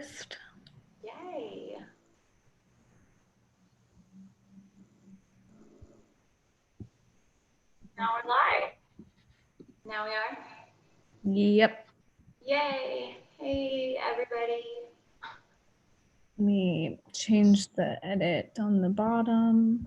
host. Yay. Now we're live. Now we are? Yep. Yay. Hey, everybody. Let me change the edit on the bottom.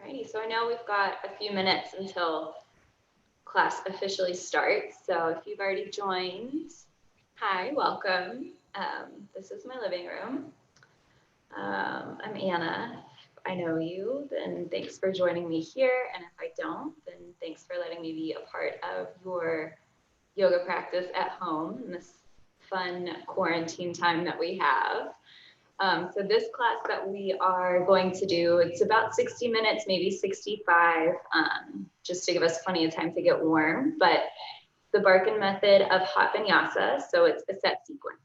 Alrighty, so I know we've got a few minutes until class officially starts. So if you've already joined, hi, welcome. This is my living room. I'm Anna. If I know you, then thanks for joining me here. And if I don't, then thanks for letting me be a part of your yoga practice at home in this fun quarantine time that we have. So this class that we are going to do, it's about 60 minutes, maybe 65, just to give us plenty of time to get warm. But the Barkan method of hot vinyasa, so it's a set sequence.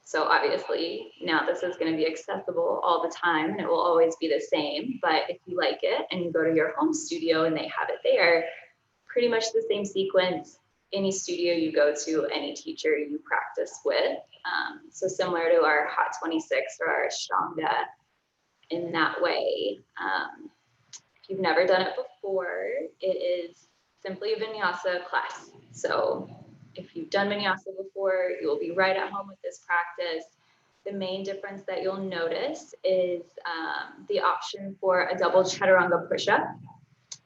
So obviously now this is going to be accessible all the time and it will always be the same. But if you like it and you go to your home studio and they have it there, pretty much the same sequence, any studio you go to, any teacher you practice with. So similar to our Hot 26 or our Ashtanga in that way. If you've never done it before, it is simply a vinyasa class. So if you've done vinyasa before, you will be right at home with this practice. The main difference that you'll notice is the option for a double chaturanga push-up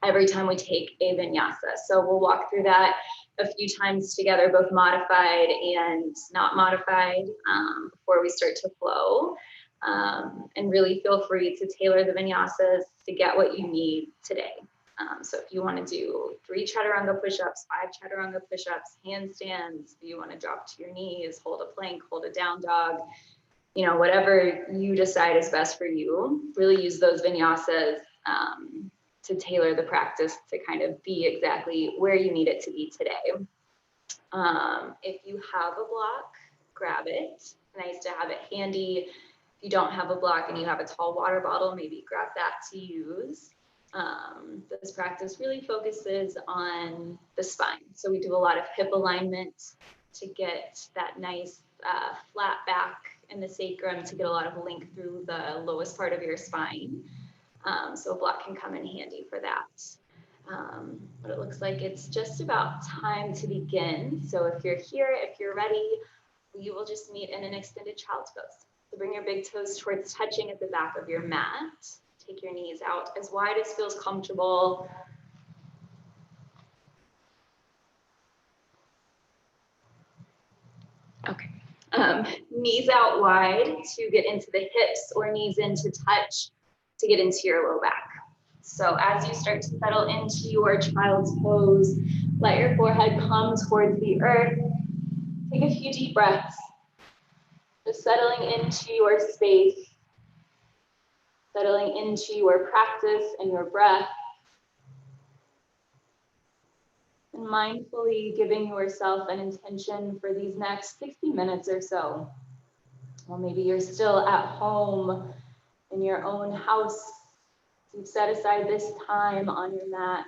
every time we take a vinyasa. So we'll walk through that a few times together, both modified and not modified, before we start to flow. And really feel free to tailor the vinyasas to get what you need today. So if you want to do 3 chaturanga push-ups, 5 chaturanga push-ups, handstands, if you want to drop to your knees, hold a plank, hold a down dog, you know, whatever you decide is best for you, really use those vinyasas to tailor the practice to kind of be exactly where you need it to be today. If you have a block, grab it. Nice to have it handy. If you don't have a block and you have a tall water bottle, maybe grab that to use. This practice really focuses on the spine. So we do a lot of hip alignment to get that nice flat back in the sacrum, to get a lot of length through the lowest part of your spine. So a block can come in handy for that. But it looks like it's just about time to begin. So if you're here, if you're ready, we will just meet in an extended child's pose. So bring your big toes towards touching at the back of your mat. Take your knees out as wide as feels comfortable. Okay. Knees out wide to get into the hips, or knees in to touch to get into your low back. So as you start to settle into your child's pose, let your forehead come towards the earth. Take a few deep breaths. Just settling into your space, settling into your practice and your breath. And mindfully giving yourself an intention for these next 60 minutes or so. Well, maybe you're still at home in your own house. You've set aside this time on your mat.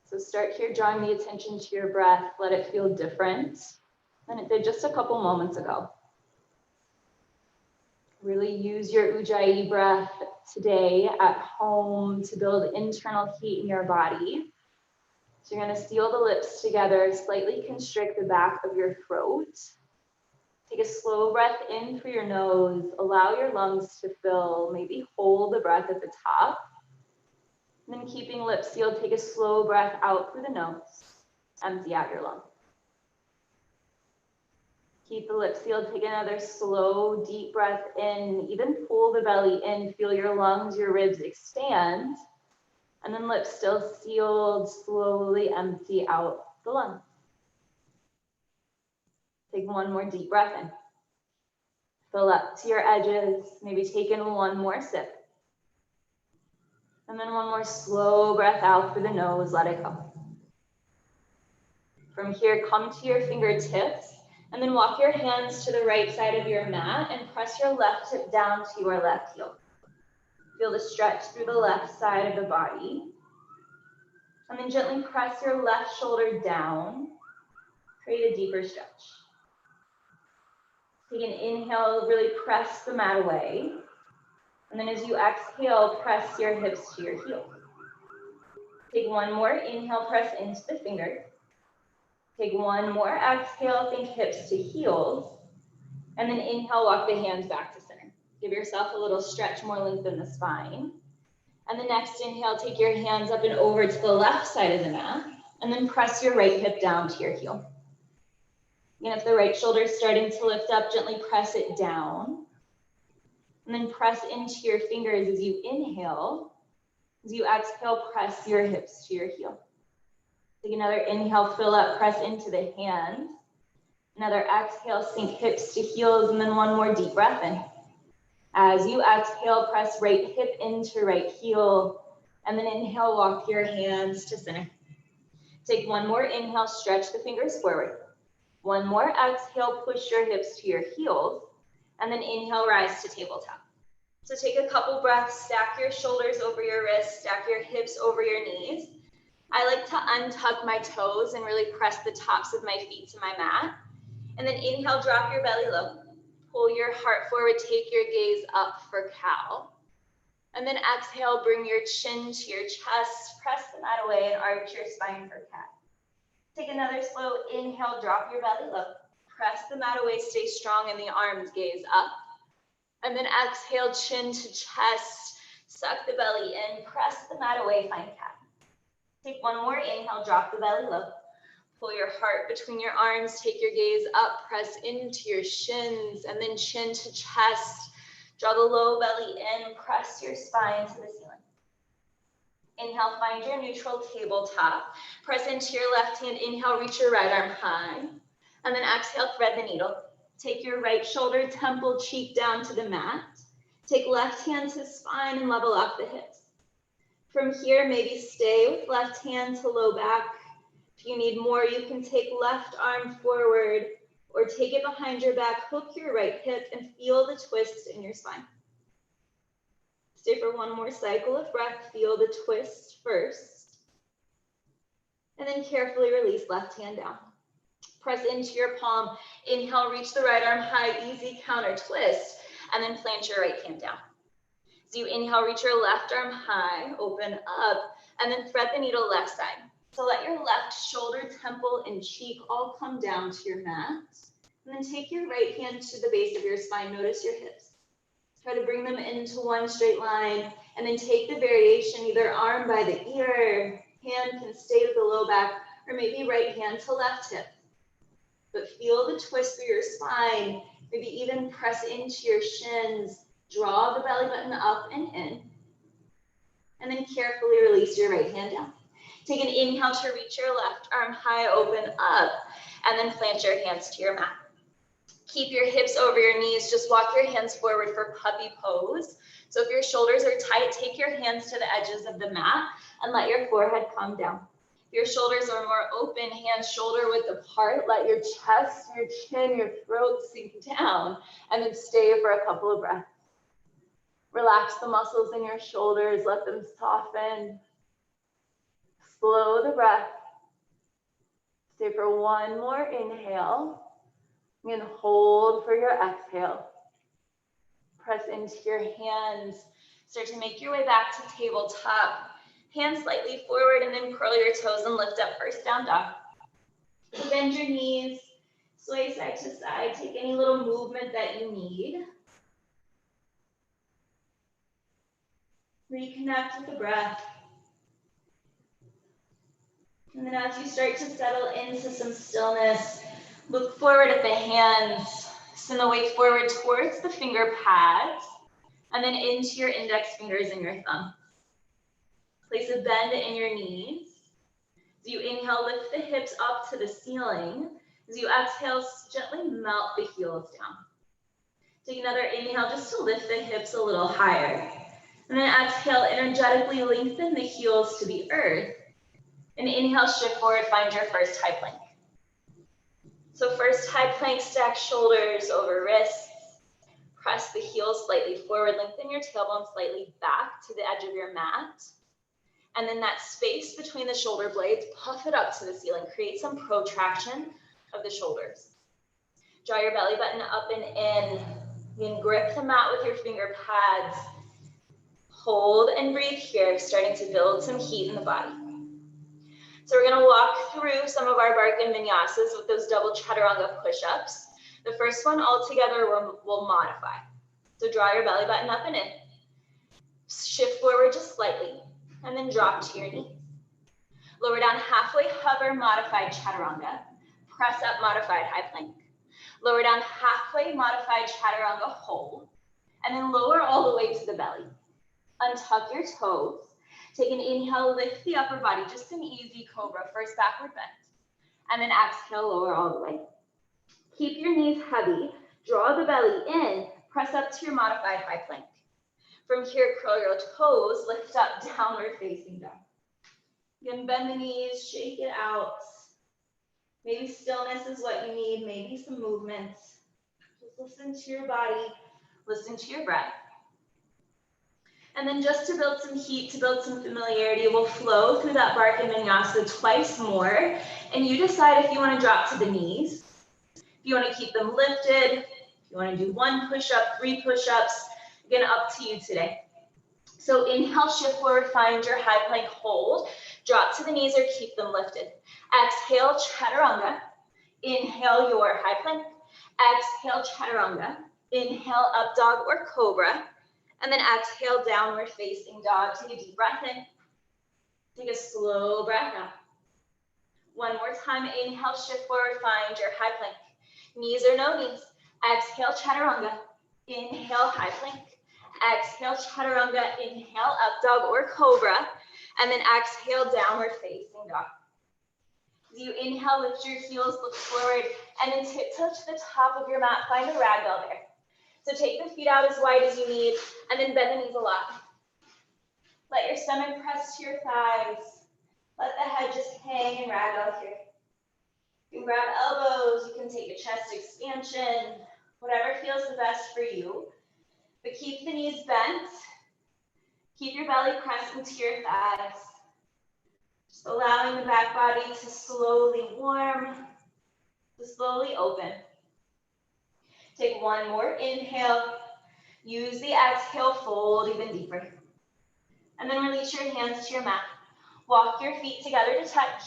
So start here drawing the attention to your breath. Let it feel different than it did just a couple moments ago. Really use your Ujjayi breath today at home to build internal heat in your body. So you're going to seal the lips together, slightly constrict the back of your throat. Take a slow breath in through your nose. Allow your lungs to fill. Maybe hold the breath at the top. And then keeping lips sealed, take a slow breath out through the nose. Empty out your lungs. Keep the lips sealed. Take another slow, deep breath in. Even pull the belly in. Feel your lungs, your ribs expand. And then lips still sealed, slowly empty out the lungs. Take one more deep breath in. Fill up to your edges, maybe take in one more sip. And then one more slow breath out through the nose, let it go. From here, come to your fingertips, and then walk your hands to the right side of your mat and press your left hip down to your left heel. Feel the stretch through the left side of the body. And then gently press your left shoulder down. Create a deeper stretch. Take an inhale, really press the mat away. And then as you exhale, press your hips to your heels. Take one more inhale, press into the fingers. Take one more exhale, think hips to heels. And then inhale, walk the hands back to center. Give yourself a little stretch, more length in the spine. And the next inhale, take your hands up and over to the left side of the mat. And then press your right hip down to your heel. And if the right shoulder is starting to lift up, gently press it down. And then press into your fingers as you inhale. As you exhale, press your hips to your heel. Take another inhale, fill up, press into the hands. Another exhale, sink hips to heels, and then one more deep breath in. As you exhale, press right hip into right heel, and then inhale, walk your hands to center. Take one more inhale, stretch the fingers forward. One more exhale, push your hips to your heels, and then inhale, rise to tabletop. So take a couple breaths, stack your shoulders over your wrists, stack your hips over your knees. I like to untuck my toes and really press the tops of my feet to my mat. And then inhale, drop your belly low. Pull your heart forward, take your gaze up for cow. And then exhale, bring your chin to your chest, press the mat away and arch your spine for cat. Take another slow inhale, drop your belly low. Press the mat away, stay strong in the arms, gaze up. And then exhale, chin to chest, suck the belly in, press the mat away, find cat. Take one more inhale, drop the belly low. Pull your heart between your arms, take your gaze up, press into your shins, and then chin to chest. Draw the low belly in, press your spine to the ceiling. Inhale, find your neutral tabletop. Press into your left hand, inhale, reach your right arm high. And then exhale, thread the needle. Take your right shoulder, temple, cheek down to the mat. Take left hand to spine and level off the hips. From here, maybe stay with left hand to low back. If you need more, you can take left arm forward or take it behind your back, hook your right hip and feel the twist in your spine. Stay for one more cycle of breath, feel the twist first. And then carefully release left hand down. Press into your palm, inhale, reach the right arm high, easy counter twist, and then plant your right hand down. As you inhale, reach your left arm high, open up, and then thread the needle left side. So let your left shoulder, temple, and cheek all come down to your mat. And then take your right hand to the base of your spine. Notice your hips. Try to bring them into one straight line, and then take the variation, either arm by the ear, hand can stay to the low back, or maybe right hand to left hip. But feel the twist through your spine, maybe even press into your shins, draw the belly button up and in, and then carefully release your right hand down. Take an inhale to reach your left arm high, open up, and then plant your hands to your mat. Keep your hips over your knees, just walk your hands forward for Cubbie Pose. So if your shoulders are tight, take your hands to the edges of the mat and let your forehead come down. If your shoulders are more open, hands shoulder width apart, let your chest, your chin, your throat sink down, and then stay for a couple of breaths. Relax the muscles in your shoulders, let them soften. Slow the breath. Stay for one more inhale. And hold for your exhale. Press into your hands. Start to make your way back to tabletop. Hands slightly forward and then curl your toes and lift up, first down dog. Bend your knees, sway side to side. Take any little movement that you need. Reconnect with the breath. And then as you start to settle into some stillness, look forward at the hands. Send the weight forward towards the finger pads and then into your index fingers and your thumb. Place a bend in your knees. As you inhale, lift the hips up to the ceiling. As you exhale, gently melt the heels down. Take another inhale just to lift the hips a little higher. And then exhale, energetically lengthen the heels to the earth. And inhale, shift forward, find your first high plank. So first high plank, stack shoulders over wrists. Press the heels slightly forward, lengthen your tailbone slightly back to the edge of your mat. And then that space between the shoulder blades, puff it up to the ceiling. Create some protraction of the shoulders. Draw your belly button up and in. You can grip the mat with your finger pads. Hold and breathe here, starting to build some heat in the body. So we're gonna walk through some of our Barkan vinyasas with those double chaturanga push-ups. The first one all together we'll modify. So draw your belly button up and in. Shift forward just slightly, and then drop to your knees. Lower down halfway, hover, modified chaturanga. Press up, modified high plank. Lower down halfway, modified chaturanga, hold. And then lower all the way to the belly. Untuck your toes. Take an inhale, lift the upper body, just an easy cobra, first backward bend. And then exhale, lower all the way. Keep your knees heavy, draw the belly in, press up to your modified high plank. From here, curl your toes, lift up, downward facing dog. You can bend the knees, shake it out. Maybe stillness is what you need, maybe some movement. Just listen to your body, listen to your breath. And then just to build some heat, to build some familiarity, we'll flow through that Barkan vinyasa twice more. And you decide if you want to drop to the knees, if you want to keep them lifted, if you want to do 1 push-up, 3 push-ups, again, up to you today. So inhale, shift forward, find your high plank hold. Drop to the knees or keep them lifted. Exhale, chaturanga. Inhale your high plank. Exhale, chaturanga. Inhale, up dog or cobra. And then exhale, downward facing dog. Take a deep breath in. Take a slow breath out. One more time, inhale, shift forward, find your high plank. Knees or no knees. Exhale, chaturanga. Inhale, high plank. Exhale, chaturanga. Inhale, up dog or cobra. And then exhale, downward facing dog. As you inhale, lift your heels, look forward, and then tiptoe to the top of your mat. Find a ragdoll there. So take the feet out as wide as you need, and then bend the knees a lot. Let your stomach press to your thighs. Let the head just hang and ragdoll here. You can grab elbows, you can take a chest expansion, whatever feels the best for you. But keep the knees bent. Keep your belly pressed into your thighs. Just allowing the back body to slowly warm, to slowly open. Take one more inhale. Use the exhale, fold even deeper. And then release your hands to your mat. Walk your feet together to touch.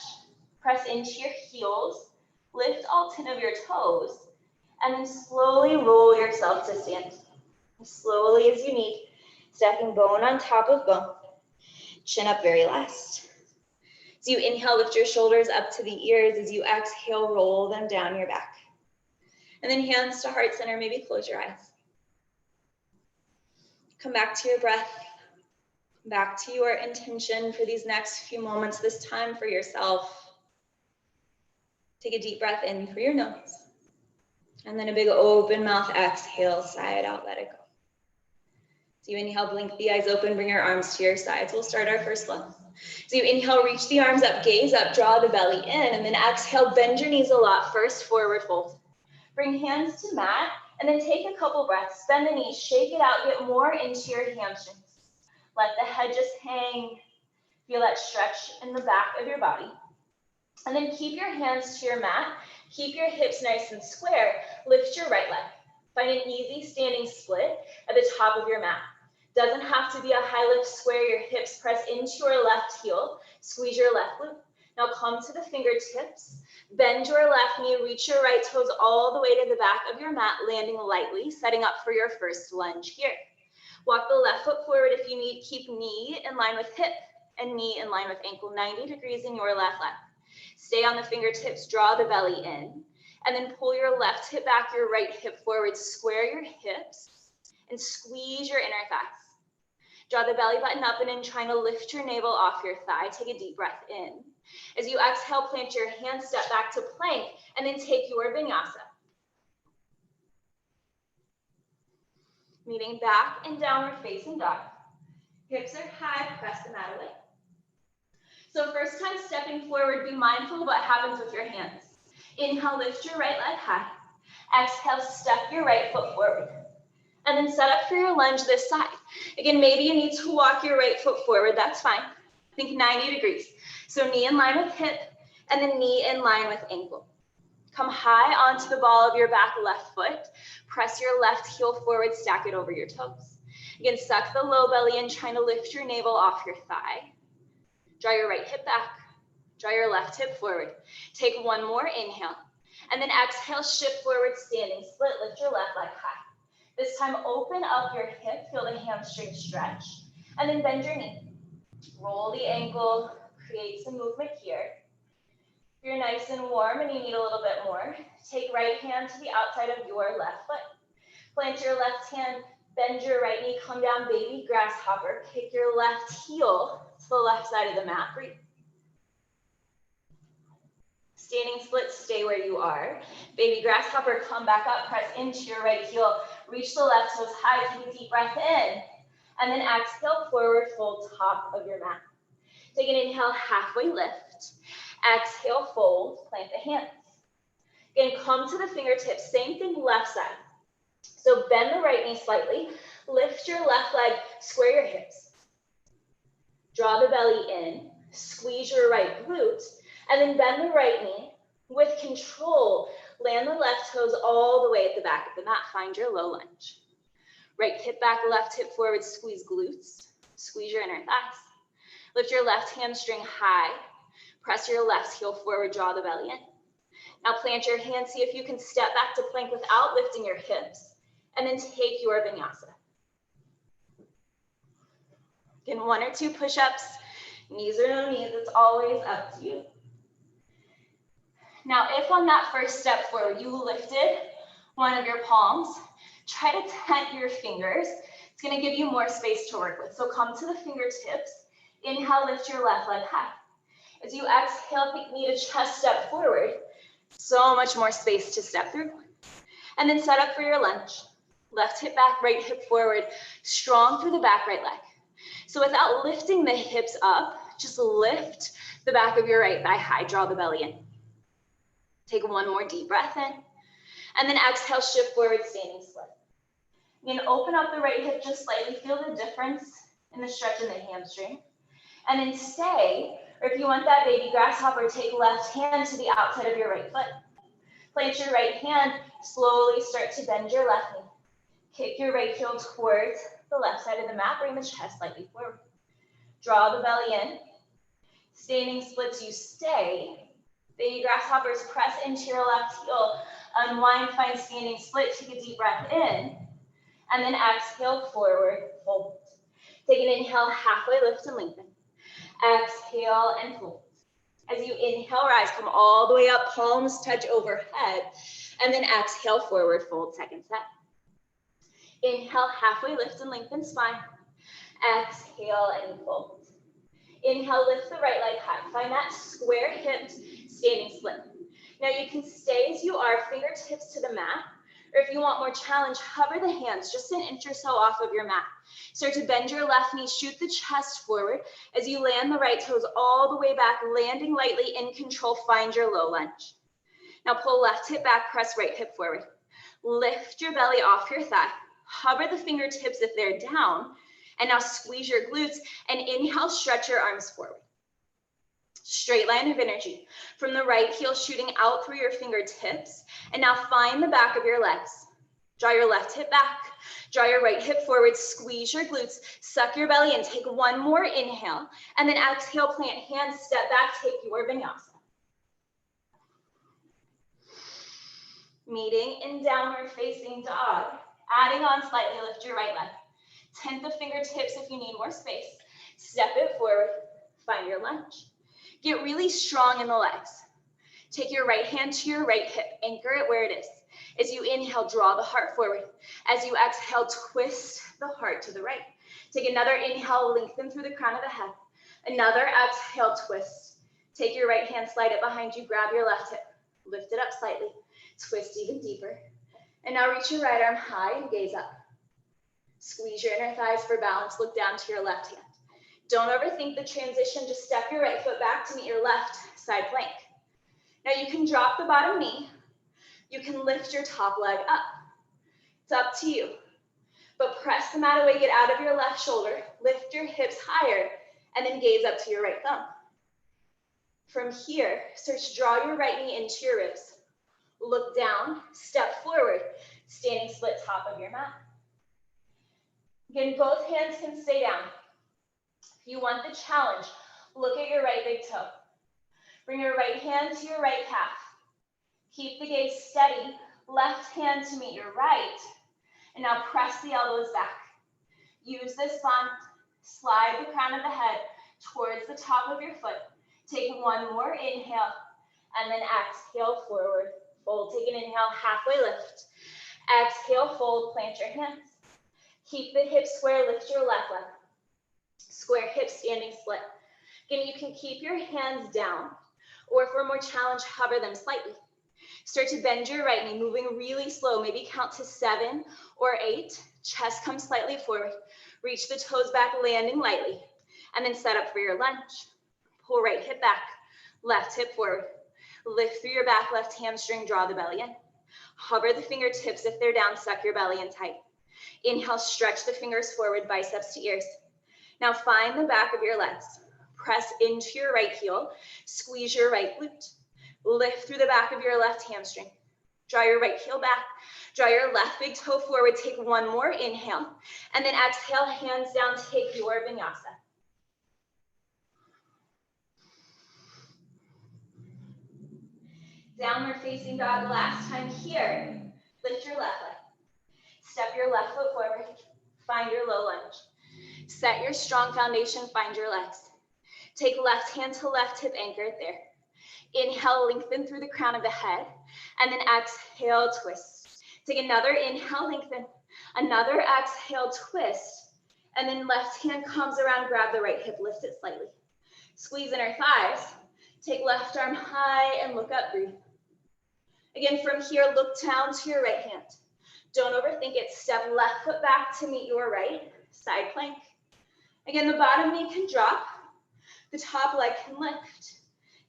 Press into your heels. Lift all 10 of your toes. And then slowly roll yourself to stand. As slowly as you need. Stacking bone on top of bone. Chin up very last. As you inhale, lift your shoulders up to the ears. As you exhale, roll them down your back. And then hands to heart center, maybe close your eyes. Come back to your breath, back to your intention for these next few moments, this time for yourself. Take a deep breath in through your nose. And then a big open mouth exhale, sigh it out, let it go. So you inhale, blink the eyes open, bring your arms to your sides. We'll start our first flow. So you inhale, reach the arms up, gaze up, draw the belly in, and then exhale, bend your knees a lot. First, forward fold. Bring hands to mat, and then take a couple breaths. Bend the knees, shake it out, get more into your hamstrings. Let the head just hang. Feel that stretch in the back of your body. And then keep your hands to your mat. Keep your hips nice and square. Lift your right leg. Find an easy standing split at the top of your mat. Doesn't have to be a high lift, square your hips, press into your left heel, squeeze your left glute. Now come to the fingertips, bend your left knee, reach your right toes all the way to the back of your mat, landing lightly, setting up for your first lunge here. Walk the left foot forward if you need, keep knee in line with hip and knee in line with ankle, 90 degrees in your left leg. Stay on the fingertips, draw the belly in, and then pull your left hip back, your right hip forward, square your hips, and squeeze your inner thighs. Draw the belly button up and in, trying to lift your navel off your thigh. Take a deep breath in. As you exhale, plant your hands, step back to plank, and then take your vinyasa. Meeting back and downward facing dog. Hips are high, press the mat away. So first time stepping forward, be mindful of what happens with your hands. Inhale, lift your right leg high. Exhale, step your right foot forward. And then set up for your lunge this side. Again, maybe you need to walk your right foot forward, that's fine. Think 90 degrees. So knee in line with hip, and then knee in line with ankle. Come high onto the ball of your back left foot. Press your left heel forward, stack it over your toes. Again, suck the low belly in, trying to lift your navel off your thigh. Draw your right hip back. Draw your left hip forward. Take one more inhale. And then exhale, shift forward, standing split. Lift your left leg high. This time, open up your hip. Feel the hamstring stretch. And then bend your knee. Roll the ankle. Create some movement here. If you're nice and warm and you need a little bit more, take right hand to the outside of your left foot. Plant your left hand. Bend your right knee. Come down, baby grasshopper. Kick your left heel to the left side of the mat. Breathe. Standing split, stay where you are. Baby grasshopper, come back up, press into your right heel. Reach the left toes high, take a deep breath in. And then exhale, forward fold, top of your mat. Take an inhale, halfway lift. Exhale, fold, plant the hands. Again, come to the fingertips, same thing left side. So bend the right knee slightly, lift your left leg, square your hips. Draw the belly in, squeeze your right glute, and then bend the right knee. With control, land the left toes all the way at the back of the mat. Find your low lunge. Right hip back, left hip forward, squeeze glutes. Squeeze your inner thighs. Lift your left hamstring high. Press your left heel forward, draw the belly in. Now plant your hands, see if you can step back to plank without lifting your hips. And then take your vinyasa. Again, 1 or 2 push-ups. Knees or no knees, it's always up to you. Now, if on that first step forward, you lifted one of your palms, try to tent your fingers. It's gonna give you more space to work with. So come to the fingertips. Inhale, lift your left leg high. As you exhale, think knee to chest, step forward. So much more space to step through. And then set up for your lunge. Left hip back, right hip forward, strong through the back right leg. So without lifting the hips up, just lift the back of your right thigh high, draw the belly in. Take one more deep breath in, and then exhale, shift forward, standing split. You can open up the right hip just slightly, feel the difference in the stretch in the hamstring. And then stay, or if you want that baby grasshopper, take left hand to the outside of your right foot. Plant your right hand, slowly start to bend your left knee. Kick your right heel towards the left side of the mat, bring the chest slightly forward. Draw the belly in. Standing splits, you stay. Baby grasshoppers, press into your left heel. Unwind, find standing split, take a deep breath in. And then exhale, forward, fold. Take an inhale, halfway lift and lengthen. Exhale and fold. As you inhale, rise, come all the way up, palms touch overhead. And then exhale, forward, fold, second set. Inhale, halfway lift and lengthen spine. Exhale and fold. Inhale, lift the right leg high. Find that square hipped standing split. Now you can stay as you are, fingertips to the mat, or if you want more challenge, hover the hands just an inch or so off of your mat. Start to bend your left knee, shoot the chest forward as you land the right toes all the way back, landing lightly in control, find your low lunge. Now pull left hip back, press right hip forward. Lift your belly off your thigh. Hover the fingertips if they're down, and now squeeze your glutes and inhale, stretch your arms forward. Straight line of energy from the right heel shooting out through your fingertips, and now find the back of your legs. Draw your left hip back, draw your right hip forward, squeeze your glutes, suck your belly in, take one more inhale, and then exhale, plant hands, step back, take your vinyasa. Meeting in downward facing dog. Adding on slightly, lift your right leg. Tent the fingertips if you need more space. Step it forward, find your lunge. Get really strong in the legs. Take your right hand to your right hip, anchor it where it is. As you inhale, draw the heart forward. As you exhale, twist the heart to the right. Take another inhale, lengthen through the crown of the head. Another exhale, twist. Take your right hand, slide it behind you, grab your left hip. Lift it up slightly, twist even deeper. And now reach your right arm high and gaze up. Squeeze your inner thighs for balance, look down to your left hand. Don't overthink the transition, just step your right foot back to meet your left side plank. Now you can drop the bottom knee, you can lift your top leg up. It's up to you. But press the mat away, get out of your left shoulder, lift your hips higher, and then gaze up to your right thumb. From here, start to draw your right knee into your ribs. Look down, step forward, standing split top of your mat. Again, both hands can stay down. If you want the challenge, look at your right big toe. Bring your right hand to your right calf. Keep the gaze steady, left hand to meet your right, and now press the elbows back. Use this bond, slide the crown of the head towards the top of your foot. Take one more inhale, and then exhale forward. Fold, take an inhale, halfway lift. Exhale, fold, plant your hands. Keep the hips square, lift your left leg. Square hips, standing split. Again, you can keep your hands down, or for a more challenge, hover them slightly. Start to bend your right knee, moving really slow. Maybe count to 7 or 8. Chest comes slightly forward. Reach the toes back, landing lightly. And then set up for your lunge. Pull right hip back, left hip forward. Lift through your back left hamstring, draw the belly in. Hover the fingertips if they're down, suck your belly in tight. Inhale, stretch the fingers forward, biceps to ears. Now find the back of your legs. Press into your right heel, squeeze your right glute. Lift through the back of your left hamstring. Draw your right heel back. Draw your left big toe forward. Take one more inhale. And then exhale, hands down, take your vinyasa. Downward facing dog last time here. Lift your left leg. Step your left foot forward. Find your low lunge. Set your strong foundation, find your legs. Take left hand to left hip, anchor it there. Inhale, lengthen through the crown of the head, and then exhale, twist. Take another inhale, lengthen. Another exhale, twist. And then left hand comes around, grab the right hip, lift it slightly. Squeeze inner thighs. Take left arm high and look up, breathe. Again, from here, look down to your right hand. Don't overthink it. Step left foot back to meet your right, side plank. Again, the bottom knee can drop. The top leg can lift.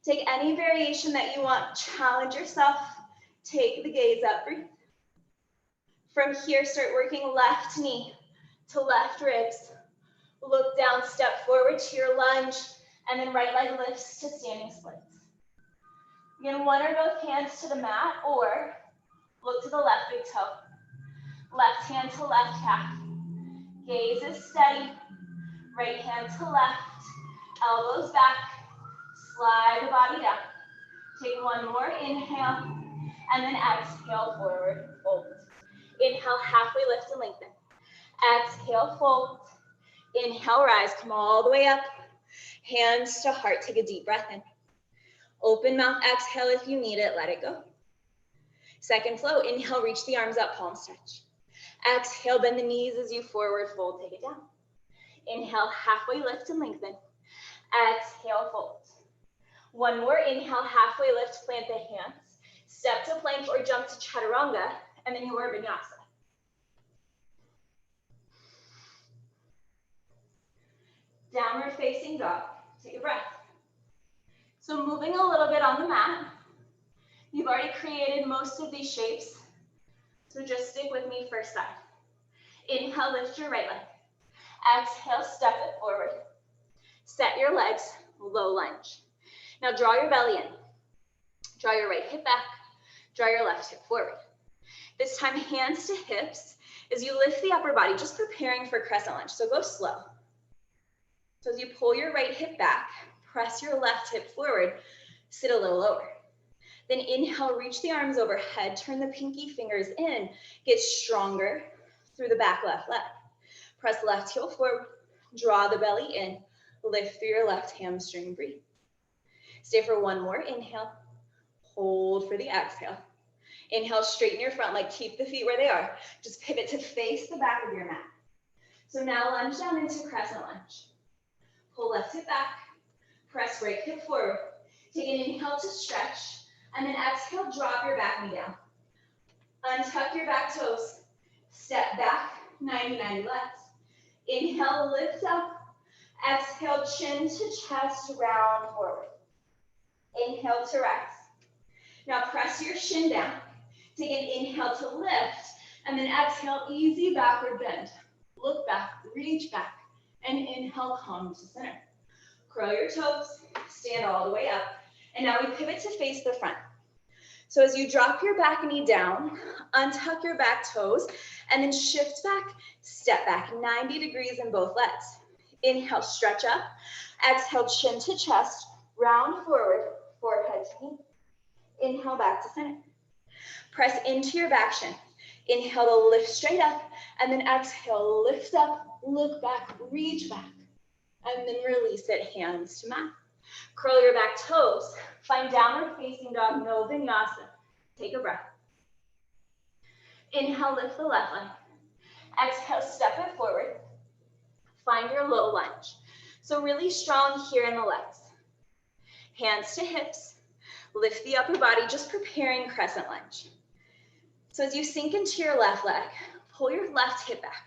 Take any variation that you want. Challenge yourself. Take the gaze up, breathe. From here, start working left knee to left ribs. Look down, step forward to your lunge, and then right leg lifts to standing splits. Again, one or both hands to the mat, or look to the left big toe. Left hand to left calf. Gaze is steady. Right hand to left. Elbows back. Slide the body down. Take one more inhale, and then exhale, forward, fold. Inhale, halfway lift and lengthen. Exhale, fold. Inhale, rise, come all the way up. Hands to heart, take a deep breath in. Open mouth, exhale if you need it, let it go. Second flow, inhale, reach the arms up, palm stretch. Exhale, bend the knees as you forward fold, take it down. Inhale, halfway lift and lengthen. Exhale, fold. One more inhale, halfway lift, plant the hands. Step to plank or jump to chaturanga, and then your vinyasa. Downward facing dog, take a breath. So moving a little bit on the mat. You've already created most of these shapes, so just stick with me first side. Inhale, lift your right leg. Exhale, step it forward. Set your legs, low lunge. Now draw your belly in. Draw your right hip back. Draw your left hip forward. This time, hands to hips as you lift the upper body, just preparing for crescent lunge. So go slow. So as you pull your right hip back, press your left hip forward, sit a little lower. Then inhale, reach the arms overhead, turn the pinky fingers in, get stronger through the back left leg. Press left heel forward, draw the belly in, lift through your left hamstring, breathe. Stay for one more inhale, hold for the exhale. Inhale, straighten your front leg. Keep the feet where they are. Just pivot to face the back of your mat. So now lunge down into crescent lunge. Pull left hip back. Press right hip forward. Take an inhale to stretch. And then exhale, drop your back knee down. Untuck your back toes. Step back, 90-90 legs. Inhale, lift up. Exhale, chin to chest, round forward. Inhale to rest. Now press your shin down. Take an inhale to lift, and then exhale, easy backward bend. Look back, reach back, and inhale, come to center. Curl your toes, stand all the way up, and now we pivot to face the front. So as you drop your back knee down, untuck your back toes, and then shift back, step back, 90 degrees in both legs. Inhale, stretch up. Exhale, chin to chest, round forward, forehead to knee. Inhale, back to center. Press into your back shin. Inhale to lift straight up, and then exhale, lift up, look back, reach back, and then release it, hands to mat. Curl your back toes. Find downward facing dog, no vinyasa. Take a breath. Inhale, lift the left leg. Exhale, step it forward. Find your low lunge. So really strong here in the legs. Hands to hips. Lift the upper body, just preparing crescent lunge. So as you sink into your left leg, pull your left hip back.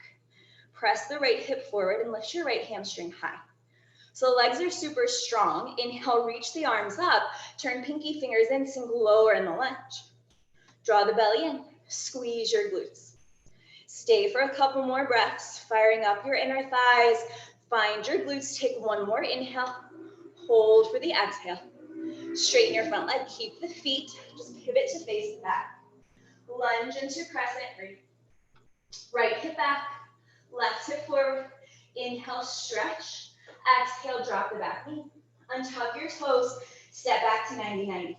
Press the right hip forward and lift your right hamstring high. So the legs are super strong. Inhale, reach the arms up. Turn pinky fingers in, sink lower in the lunge. Draw the belly in, squeeze your glutes. Stay for a couple more breaths, firing up your inner thighs. Find your glutes, take one more inhale. Hold for the exhale. Straighten your front leg, keep the feet, just pivot to face the back. Lunge into crescent three. Right hip back, left hip forward. Inhale, stretch. Exhale, drop the back knee. Untuck your toes, step back to 90-90.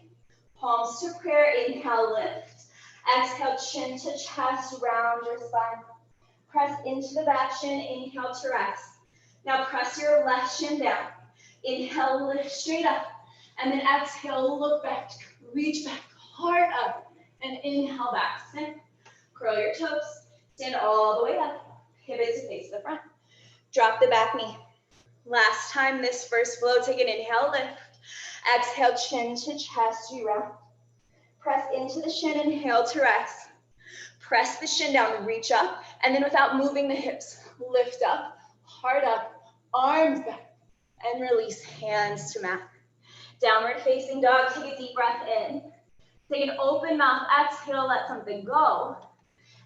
Palms to prayer, inhale, lift. Exhale, chin to chest, round your spine. Press into the back shin, inhale to rest. Now press your left shin down. Inhale, lift straight up. And then exhale, look back, reach back, heart up. And inhale, back to center. Curl your toes, stand all the way up. Pivot to face the front. Drop the back knee. Last time this first flow, take an inhale, lift. Exhale, chin to chest, you round. Press into the shin, inhale to rest. Press the shin down, reach up, and then without moving the hips, lift up, heart up, arms back, and release, hands to mat. Downward facing dog, take a deep breath in. Take an open mouth, exhale, let something go.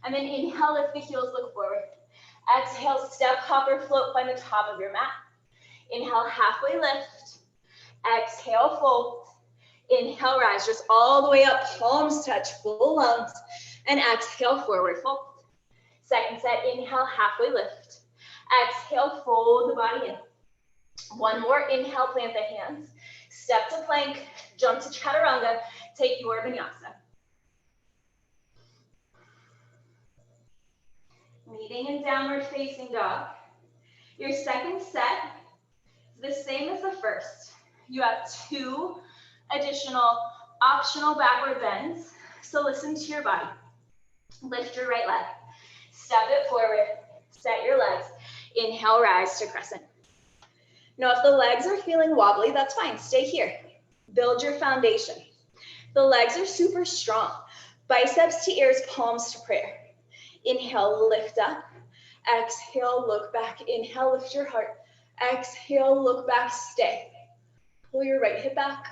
And then inhale, lift the heels, look forward. Exhale, step, hop, or float, find the top of your mat. Inhale, halfway lift. Exhale, fold. Inhale, rise, just all the way up, palms touch, full lungs. And exhale, forward fold. Second set, inhale, halfway lift. Exhale, fold the body in. One more, inhale, plant the hands. Step to plank, jump to chaturanga, take your vinyasa. Meeting in downward facing dog. Your second set is the same as the first. You have 2 additional optional backward bends. So listen to your body. Lift your right leg. Step it forward. Set your legs. Inhale, rise to crescent. Now, if the legs are feeling wobbly, that's fine. Stay here. Build your foundation. The legs are super strong. Biceps to ears, palms to prayer. Inhale, lift up. Exhale, look back. Inhale, lift your heart. Exhale, look back, stay. Pull your right hip back.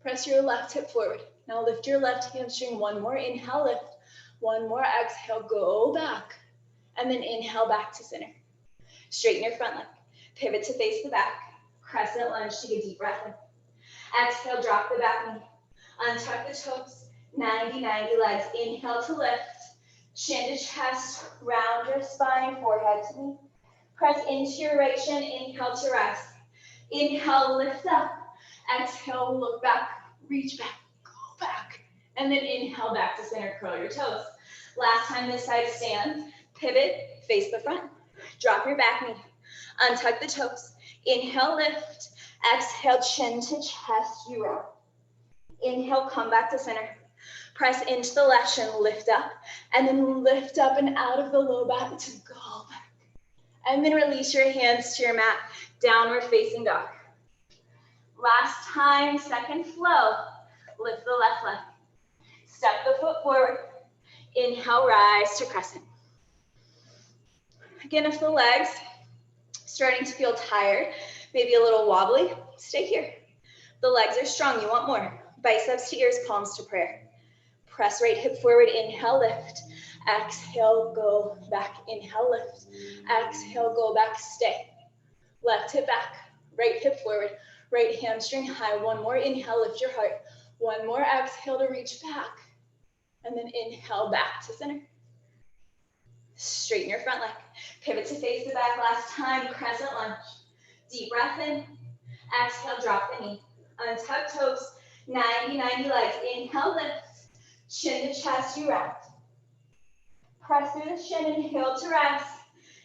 Press your left hip forward. Now lift your left hamstring. One more, inhale, lift. One more, exhale, go back. And then inhale, back to center. Straighten your front leg. Pivot to face the back. Crescent lunge, take a deep breath in. Exhale, drop the back knee. Untuck the toes. 90-90 legs. Inhale to lift. Chin to chest. Round your spine, forehead to knee. Press into your right shin. Inhale to rest. Inhale, lift up. Exhale, look back. Reach back. Go back. And then inhale, back to center. Curl your toes. Last time this side, stand. Pivot, face the front. Drop your back knee. Untuck the toes. Inhale, lift. Exhale, chin to chest, you round. Inhale, come back to center. Press into the left shin, lift up, and then lift up and out of the low back to go back. And then release your hands to your mat, downward facing dog. Last time, second flow. Lift the left leg. Step the foot forward. Inhale, rise to crescent. Again, if the legs starting to feel tired, maybe a little wobbly, stay here. The legs are strong, you want more. Biceps to ears, palms to prayer. Press right hip forward, inhale, lift. Exhale, go back, inhale, lift. Exhale, go back, stay. Left hip back, right hip forward, right hamstring high. One more, inhale, lift your heart. One more, exhale to reach back. And then inhale, back to center. Straighten your front leg. Pivot to face the back last time, crescent lunge. Deep breath in. Exhale, drop the knee. Untuck toes, 90-90 legs. Inhale, lift. Chin to chest, you rest. Press through the shin, inhale to rest.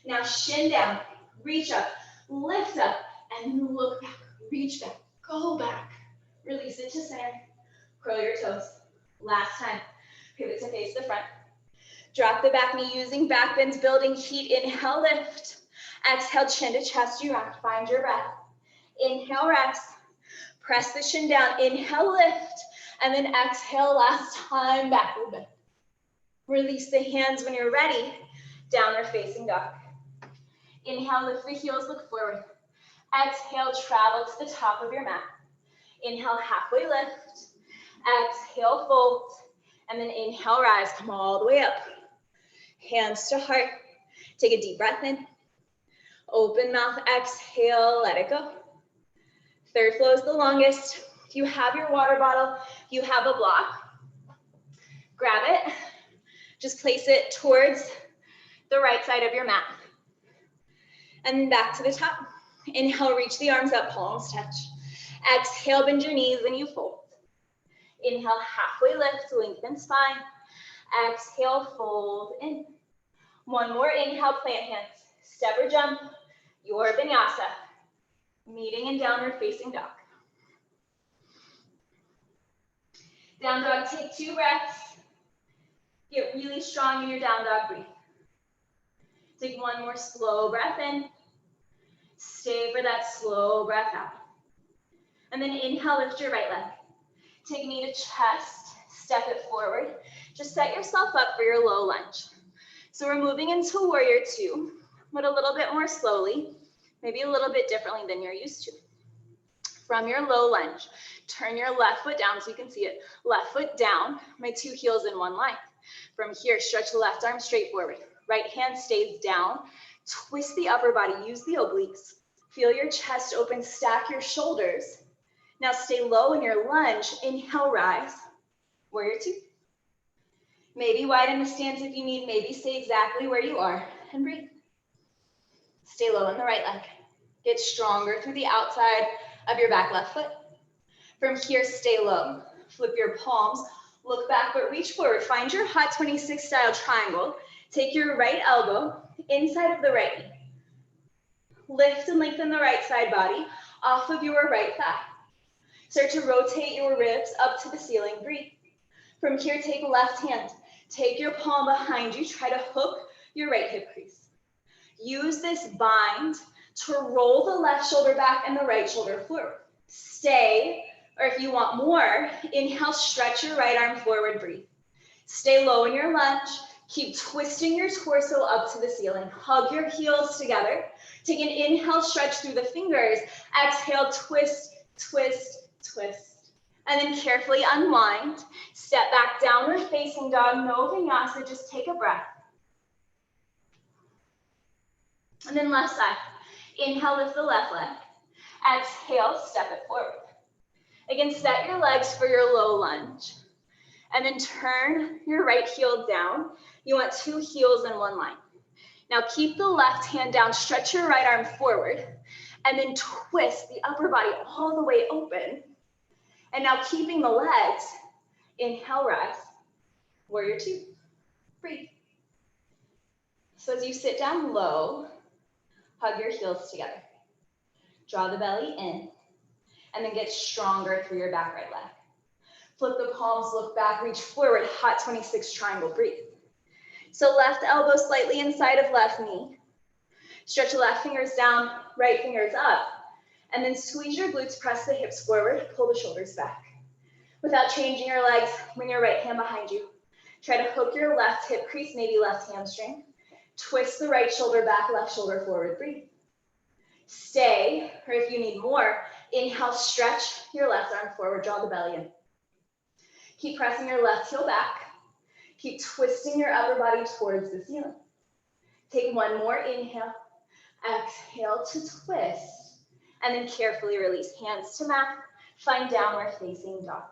Now shin down, reach up, lift up, and look back, reach back, go back. Release it to center. Curl your toes. Last time. Pivot to face the front. Drop the back knee using back bends, building heat. Inhale, lift. Exhale, chin to chest, you rock. Find your breath. Inhale, rest. Press the shin down. Inhale, lift. And then exhale, last time, backward bend. Release the hands when you're ready. Downward facing dog. Inhale, lift the heels, look forward. Exhale, travel to the top of your mat. Inhale, halfway lift. Exhale, fold. And then inhale, rise, come all the way up. Hands to heart. Take a deep breath in. Open mouth, exhale, let it go. Third flow is the longest. If you have your water bottle, if you have a block, grab it. Just place it towards the right side of your mat. And back to the top. Inhale, reach the arms up, palms touch. Exhale, bend your knees and you fold. Inhale, halfway lift, lengthen spine. Exhale, fold in. One more, inhale, plant hands. Step or jump, your vinyasa. Meeting in downward facing dog. Down dog, take 2 breaths. Get really strong in your down dog, breathe. Take one more slow breath in. Stay for that slow breath out. And then inhale, lift your right leg. Take a knee to chest, step it forward. Just set yourself up for your low lunge. So we're moving into warrior 2, but a little bit more slowly, maybe a little bit differently than you're used to. From your low lunge, turn your left foot down so you can see it. Left foot down, my 2 heels in one line. From here, stretch the left arm straight forward. Right hand stays down. Twist the upper body, use the obliques. Feel your chest open, stack your shoulders. Now stay low in your lunge. Inhale, rise. Warrior 2. Maybe widen the stance if you need. Maybe stay exactly where you are and breathe. Stay low in the right leg. Get stronger through the outside of your back left foot. From here, stay low. Flip your palms. Look back, but reach forward. Find your hot 26 style triangle. Take your right elbow inside of the right knee. Lift and lengthen the right side body off of your right thigh. Start to rotate your ribs up to the ceiling. Breathe. From here, take left hand. Take your palm behind you. Try to hook your right hip crease. Use this bind to roll the left shoulder back and the right shoulder forward. Stay, or if you want more, inhale, stretch your right arm forward, breathe. Stay low in your lunge. Keep twisting your torso up to the ceiling. Hug your heels together. Take an inhale, stretch through the fingers. Exhale, twist, twist, twist. And then carefully unwind. Step back, downward facing dog, no vinyasa, just take a breath. And then left side. Inhale, lift the left leg. Exhale, step it forward. Again, set your legs for your low lunge. And then turn your right heel down. You want 2 heels in one line. Now keep the left hand down, stretch your right arm forward, and then twist the upper body all the way open. And now keeping the legs, inhale, rise. Warrior 2, breathe. So as you sit down low, hug your heels together. Draw the belly in, and then get stronger through your back right leg. Flip the palms, look back, reach forward, hot 26 triangle, breathe. So left elbow slightly inside of left knee. Stretch the left fingers down, right fingers up, and then squeeze your glutes, press the hips forward, pull the shoulders back. Without changing your legs, bring your right hand behind you. Try to hook your left hip crease, maybe left hamstring. Twist the right shoulder back, left shoulder forward, breathe. Stay, or if you need more, inhale, stretch your left arm forward, draw the belly in. Keep pressing your left heel back. Keep twisting your upper body towards the ceiling. Take one more inhale. Exhale to twist. And then carefully release. Hands to mat. Find downward facing dog.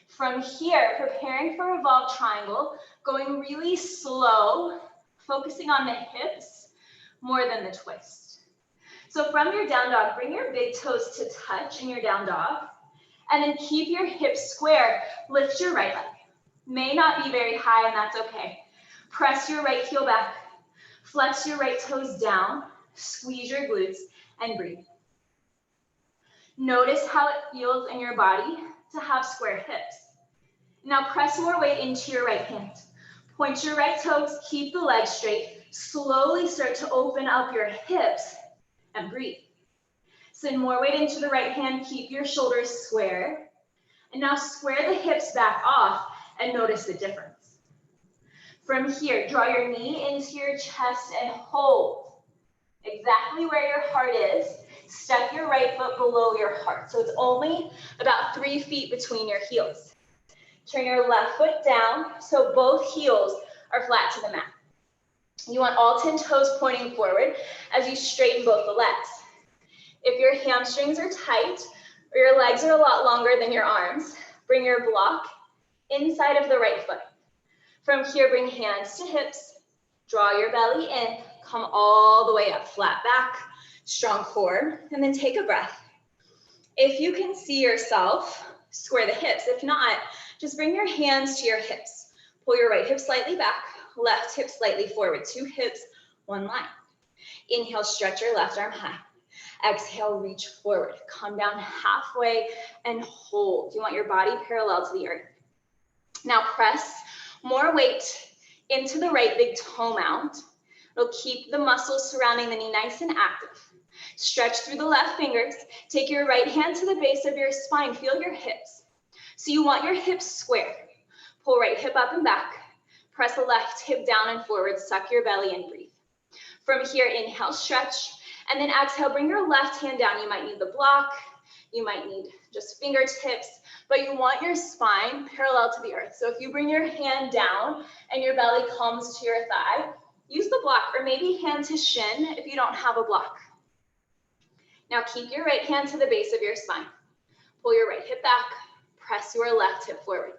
From here, preparing for revolved triangle, going really slow, focusing on the hips more than the twist. So from your down dog, bring your big toes to touch in your down dog. And then keep your hips square. Lift your right leg. May not be very high, and that's okay. Press your right heel back. Flex your right toes down. Squeeze your glutes and breathe. Notice how it feels in your body to have square hips. Now press more weight into your right hand. Point your right toes. Keep the legs straight. Slowly start to open up your hips and breathe. Send more weight into the right hand, keep your shoulders square. And now square the hips back off and notice the difference. From here, draw your knee into your chest and hold. Exactly where your heart is. Step your right foot below your heart. So it's only about 3 feet between your heels. Turn your left foot down so both heels are flat to the mat. You want all 10 toes pointing forward as you straighten both the legs. If your hamstrings are tight or your legs are a lot longer than your arms, bring your block inside of the right foot. From here, bring hands to hips, draw your belly in, come all the way up, flat back, strong core, and then take a breath. If you can see yourself, square the hips. If not, just bring your hands to your hips. Pull your right hip slightly back, left hip slightly forward, 2 hips, 1 line. Inhale, stretch your left arm high. Exhale, reach forward. Come down halfway and hold. You want your body parallel to the earth. Now press more weight into the right big toe mount. It'll keep the muscles surrounding the knee nice and active. Stretch through the left fingers. Take your right hand to the base of your spine. Feel your hips. So you want your hips square. Pull right hip up and back. Press the left hip down and forward. Suck your belly and breathe. From here, inhale, stretch. And then exhale, bring your left hand down. You might need the block. You might need just fingertips, but you want your spine parallel to the earth. So if you bring your hand down and your belly comes to your thigh, use the block, or maybe hand to shin if you don't have a block. Now keep your right hand to the base of your spine. Pull your right hip back. Press your left hip forward.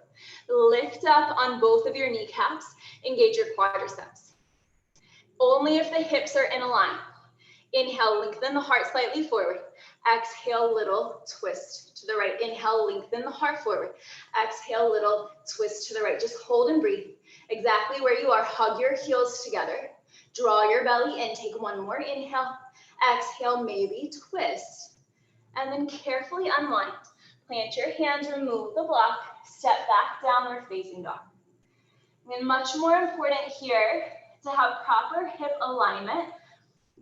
Lift up on both of your kneecaps. Engage your quadriceps. Only if the hips are in a line. Inhale, lengthen the heart slightly forward. Exhale, little twist to the right. Inhale, lengthen the heart forward. Exhale, little twist to the right. Just hold and breathe. Exactly where you are. Hug your heels together. Draw your belly in. Take one more inhale. Exhale, maybe twist. And then carefully unwind. Plant your hands, remove the block. Step back, downward facing dog. And much more important here to have proper hip alignment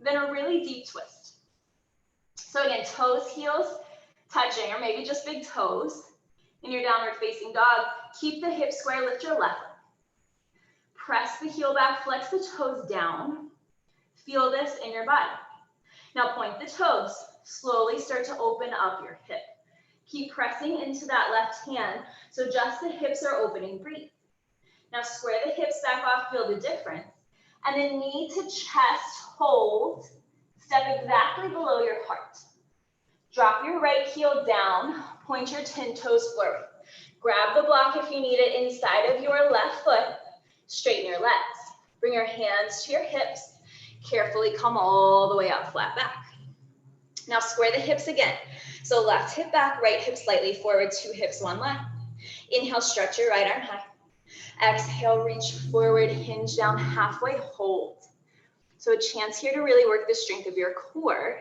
than a really deep twist. So again, toes, heels touching, or maybe just big toes. In your downward facing dog, keep the hips square, lift your left leg. Press the heel back, flex the toes down. Feel this in your body. Now point the toes, slowly start to open up your hip. Keep pressing into that left hand, so just the hips are opening, breathe. Now square the hips back off, feel the difference. And then knee to chest, hold, step exactly below your heart. Drop your right heel down, point your 10 toes forward. Grab the block if you need it inside of your left foot, straighten your legs. Bring your hands to your hips, carefully come all the way up, flat back. Now square the hips again. So left hip back, right hip slightly forward, 2 hips, 1 line. Inhale, stretch your right arm high. Exhale, reach forward, hinge down halfway, hold. So a chance here to really work the strength of your core.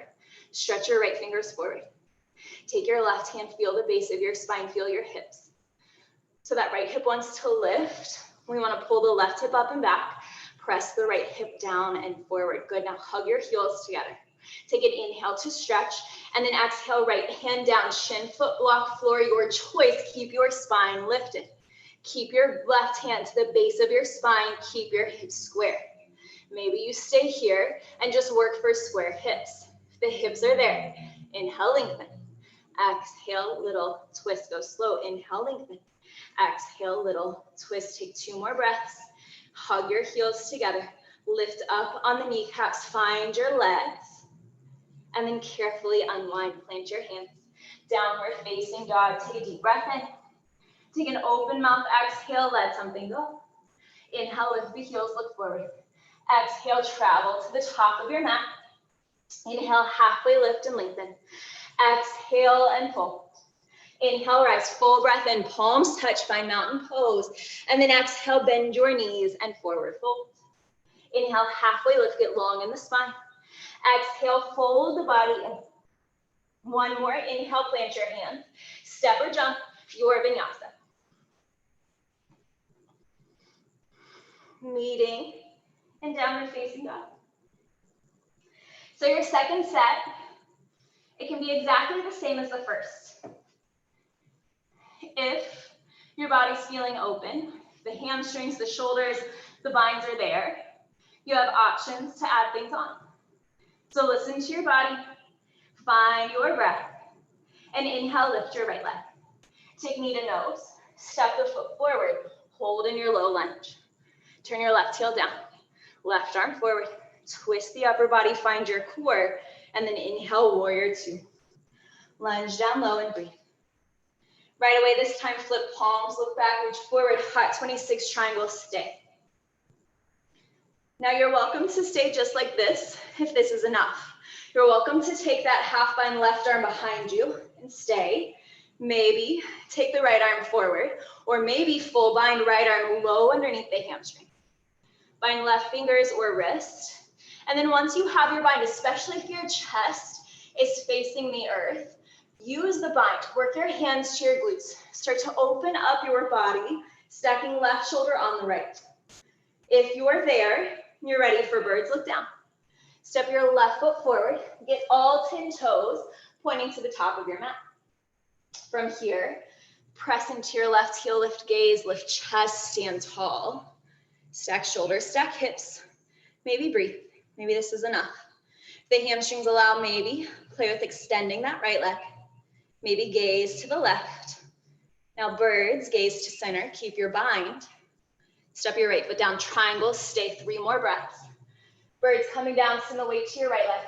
Stretch your right fingers forward. Take your left hand, feel the base of your spine, feel your hips. So that right hip wants to lift. We want to pull the left hip up and back. Press the right hip down and forward. Good. Now hug your heels together. Take an inhale to stretch, and then exhale, right hand down, shin, foot block, floor, your choice. Keep your spine lifted. Keep your left hand to the base of your spine. Keep your hips square. Maybe you stay here and just work for square hips. If the hips are there, inhale, lengthen. Exhale, little twist, go slow. Inhale, lengthen. Exhale, little twist. Take 2 more breaths. Hug your heels together. Lift up on the kneecaps. Find your legs. And then carefully unwind. Plant your hands. Downward facing dog. Take a deep breath in. Take an open mouth exhale. Let something go. Inhale, lift the heels, look forward. Exhale, travel to the top of your mat. Inhale, halfway lift and lengthen. Exhale and fold. Inhale, rise, full breath in, palms touch, find mountain pose. And then exhale, bend your knees and forward fold. Inhale, halfway lift, get long in the spine. Exhale, fold the body in. One more, inhale, plant your hands. Step or jump, your vinyasa. Meeting and downward facing dog. So your second set, it can be exactly the same as the first. If your body's feeling open, the hamstrings, the shoulders, the binds are there, you have options to add things on. So listen to your body, find your breath, and inhale, lift your right leg. Take knee to nose, step the foot forward, hold in your low lunge. Turn your left heel down, left arm forward, twist the upper body, find your core, and then inhale, warrior 2. Lunge down low and breathe. Right away this time, flip palms, look back, reach forward, hot 26 triangle, stay. Now you're welcome to stay just like this, if this is enough. You're welcome to take that half bind left arm behind you and stay. Maybe take the right arm forward, or maybe full bind right arm low underneath the hamstring. Bind left fingers or wrist. And then once you have your bind, especially if your chest is facing the earth, use the bind. Work your hands to your glutes. Start to open up your body, stacking left shoulder on the right. If you're there, you're ready for birds, look down. Step your left foot forward. Get all 10 toes pointing to the top of your mat. From here, press into your left heel, lift gaze, lift chest, stand tall. Stack shoulders, stack hips. Maybe breathe. Maybe this is enough. If the hamstrings allow, maybe play with extending that right leg. Maybe gaze to the left. Now birds, gaze to center. Keep your bind. Step your right foot down, triangle, stay 3 more breaths. Birds coming down, send the weight to your right leg.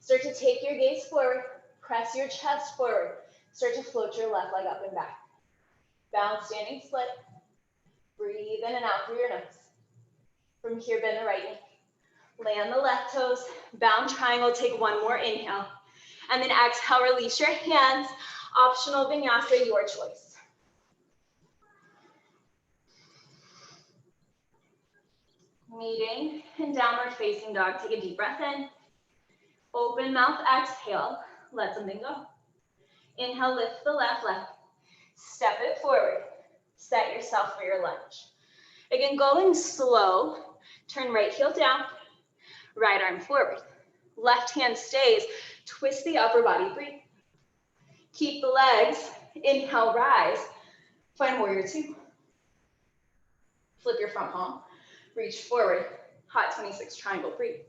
Start to take your gaze forward. Press your chest forward. Start to float your left leg up and back. Bounce, standing split. Breathe in and out through your nose. From here, bend the right knee. Land the left toes. Bound triangle, take 1 more inhale. And then exhale, release your hands. Optional vinyasa, your choice. Meeting and downward facing dog. Take a deep breath in. Open mouth, exhale. Let something go. Inhale, lift the left leg. Step it forward. Set yourself for your lunge. Again, going slow. Turn right heel down. Right arm forward. Left hand stays. Twist the upper body, breathe. Keep the legs. Inhale, rise. Find warrior 2. Flip your front palm. Reach forward. Hot 26 triangle, breathe.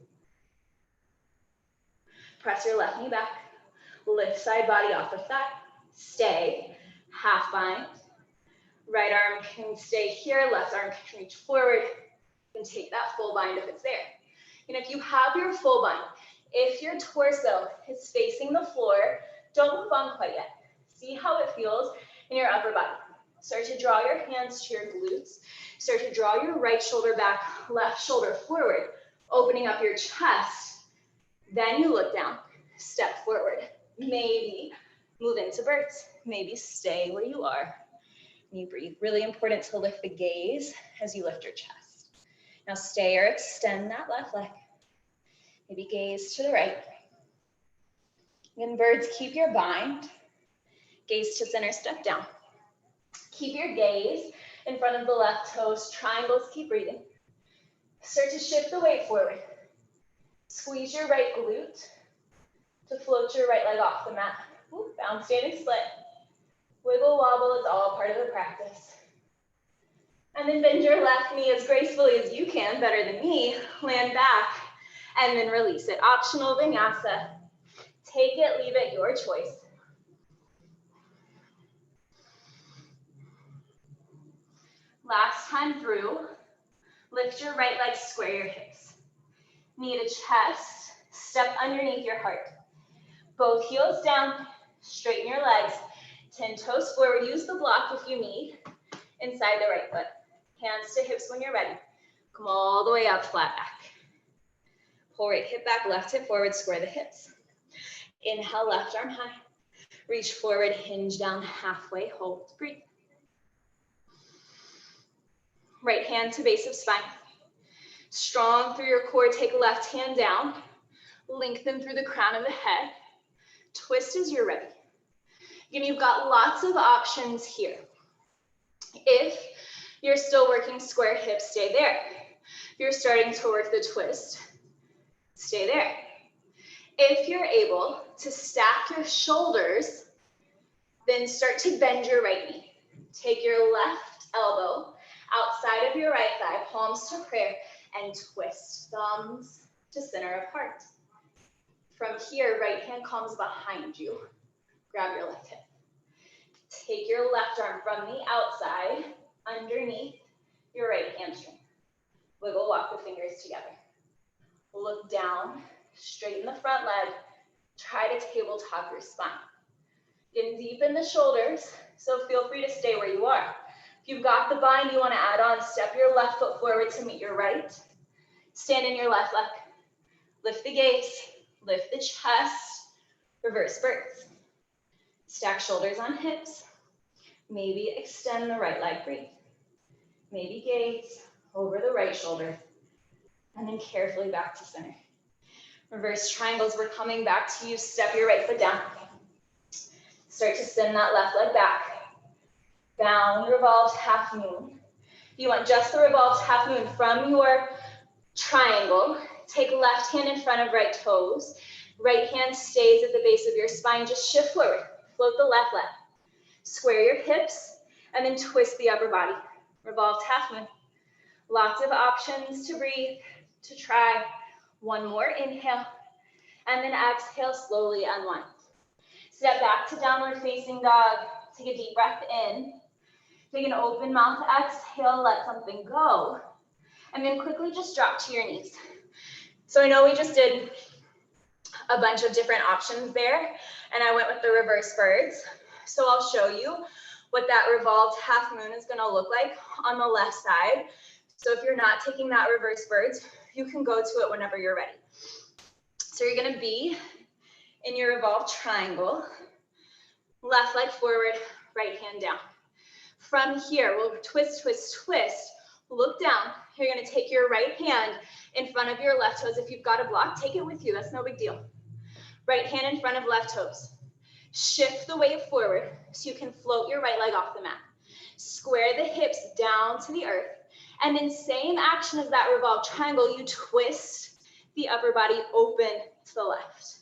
Press your left knee back. Lift side body off the thigh. Stay. Half bind. Right arm can stay here. Left arm can reach forward. And take that full bind if it's there. And if you have your full bind, if your torso is facing the floor, don't move on quite yet. See how it feels in your upper body. Start to draw your hands to your glutes. Start to draw your right shoulder back, left shoulder forward, opening up your chest. Then you look down, step forward. Maybe move into birds. Maybe stay where you are. And you breathe. Really important to lift the gaze as you lift your chest. Now stay or extend that left leg. Maybe gaze to the right. Again, birds, keep your bind. Gaze to center, step down. Keep your gaze in front of the left toes. Triangles, keep breathing. Start to shift the weight forward. Squeeze your right glute to float your right leg off the mat. Ooh, bounce, standing split. Wiggle, wobble, it's all part of the practice. And then bend your left knee as gracefully as you can, better than me. Land back, and then release it. Optional vinyasa. Take it, leave it, your choice. Last time through, lift your right leg, square your hips. Knee to chest, step underneath your heart. Both heels down, straighten your legs, 10 toes forward. Use the block if you need, inside the right foot. Hands to hips when you're ready. Come all the way up, flat back. Pull right hip back, left hip forward, square the hips. Inhale, left arm high. Reach forward, hinge down halfway, hold, breathe. Right hand to base of spine. Strong through your core, take left hand down. Lengthen through the crown of the head. Twist as you're ready. Again, you've got lots of options here. If you're still working square hips, stay there. If you're starting to work the twist, stay there. If you're able to stack your shoulders, then start to bend your right knee. Take your left elbow outside of your right thigh, palms to prayer, and twist, thumbs to center of heart. From here, right hand comes behind you. Grab your left hip. Take your left arm from the outside, underneath your right hamstring. Wiggle, walk the fingers together. Look down, straighten the front leg. Try to tabletop your spine. Get deep in the shoulders, so feel free to stay where you are. If you've got the bind you want to add on, step your left foot forward to meet your right. Stand in your left leg. Lift the gaze, lift the chest, reverse birds. Stack shoulders on hips. Maybe extend the right leg, breathe. Maybe gaze over the right shoulder, and then carefully back to center. Reverse triangles, we're coming back to you. Step your right foot down. Start to send that left leg back. Down, revolved half moon. If you want just the revolved half moon from your triangle, take left hand in front of right toes. Right hand stays at the base of your spine. Just shift forward. Float the left leg. Square your hips, and then twist the upper body. Revolved half moon. Lots of options to breathe, to try. One more inhale, and then exhale, slowly unwind. Step back to downward facing dog. Take a deep breath in. Take an open mouth exhale, let something go. And then quickly just drop to your knees. So I know we just did a bunch of different options there, and I went with the reverse birds. So I'll show you what that revolved half moon is gonna look like on the left side. So if you're not taking that reverse birds, you can go to it whenever you're ready. So you're gonna be in your revolved triangle, left leg forward, right hand down. From here, we'll twist, twist, twist. Look down. You're gonna take your right hand in front of your left toes. If you've got a block, take it with you. That's no big deal. Right hand in front of left toes. Shift the weight forward so you can float your right leg off the mat. Square the hips down to the earth. And then same action as that revolved triangle, you twist the upper body open to the left.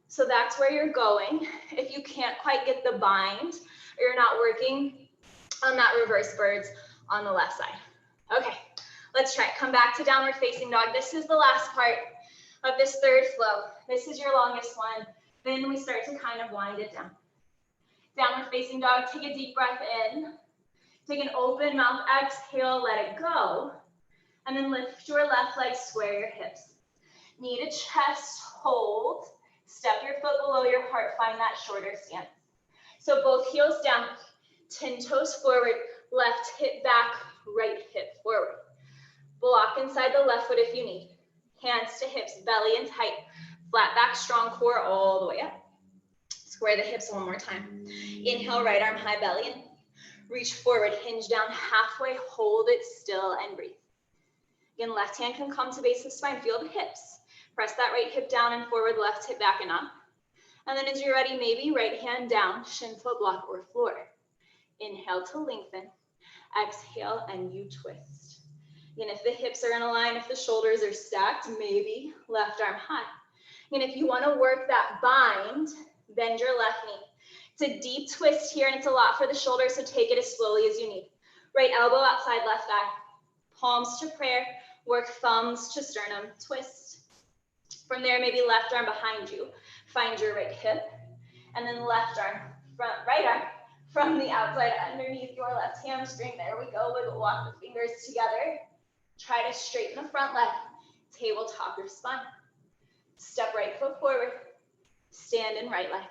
So that's where you're going. If you can't quite get the bind, or you're not working on that reverse birds on the left side. Okay, let's try it. Come back to downward facing dog. This is the last part of this third flow. This is your longest one. Then we start to kind of wind it down. Downward facing dog, take a deep breath in. Take an open mouth exhale, let it go. And then lift your left leg, square your hips. Knee to chest, hold. Step your foot below your heart, find that shorter stance. So both heels down, 10 toes forward, left hip back, right hip forward. Block inside the left foot if you need. Hands to hips, belly in tight. Flat back, strong core all the way up. Square the hips one more time. Inhale, right arm high, belly in. Reach forward, hinge down halfway, hold it still and breathe. Again, left hand can come to base of spine, feel the hips. Press that right hip down and forward, left hip back and up. And then as you're ready, maybe right hand down, shin, foot block, or floor. Inhale to lengthen. Exhale and you twist. And if the hips are in a line, if the shoulders are stacked, maybe left arm high. And if you want to work that bind, bend your left knee. It's a deep twist here, and it's a lot for the shoulders, so take it as slowly as you need. Right elbow outside left thigh. Palms to prayer. Work thumbs to sternum. Twist. From there, maybe left arm behind you. Find your right hip. And then left arm, right arm, from the outside underneath your left hamstring. There we go. Wiggle, walk the fingers together. Try to straighten the front leg. Tabletop your spine. Step right foot forward. Stand in right leg.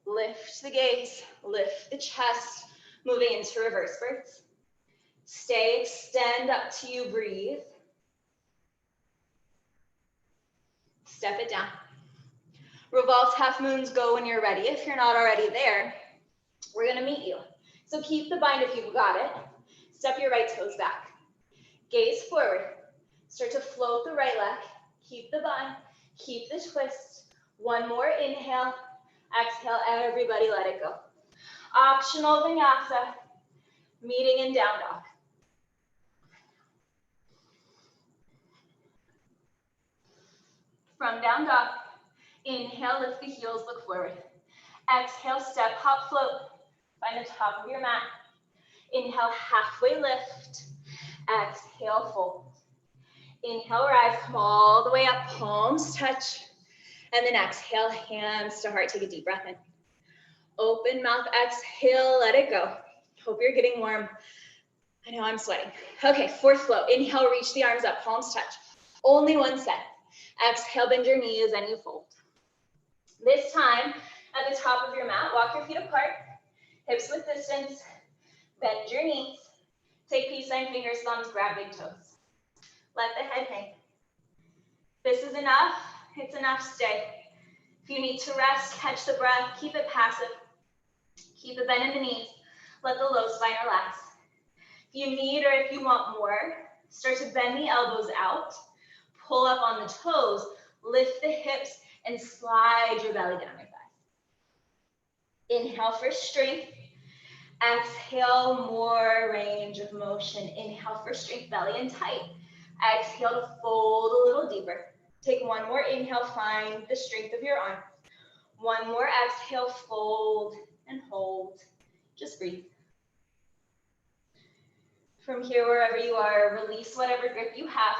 Lift the gaze. Lift the chest. Moving into reverse birds. Stay, extend up to you, breathe. Step it down. Revolved half moons go when you're ready. If you're not already there, we're gonna meet you. So keep the bind if you've got it. Step your right toes back. Gaze forward. Start to float the right leg. Keep the bind, keep the twist. One more inhale. Exhale, everybody let it go. Optional vinyasa, meeting in down dog. From down dog, inhale, lift the heels, look forward. Exhale, step, hop, float. Find the top of your mat. Inhale, halfway lift. Exhale, fold. Inhale, rise, come all the way up, palms touch. And then exhale, hands to heart, take a deep breath in. Open mouth, exhale, let it go. Hope you're getting warm. I know I'm sweating. Okay, fourth flow. Inhale, reach the arms up, palms touch. Only one set. Exhale, bend your knees and you fold. This time, at the top of your mat, walk your feet apart, hips width distance, bend your knees. Take peace sign, fingers, thumbs, grab big toes. Let the head hang. This is enough. It's enough, stay. If you need to rest, catch the breath, keep it passive. Keep a bend in the knees. Let the low spine relax. If you need or if you want more, start to bend the elbows out. Pull up on the toes. Lift the hips and slide your belly down your thighs. Inhale for strength. Exhale, more range of motion. Inhale for strength, belly in tight. Exhale to fold a little deeper. Take one more inhale, find the strength of your arm. One more exhale, fold and hold. Just breathe. From here, wherever you are, release whatever grip you have.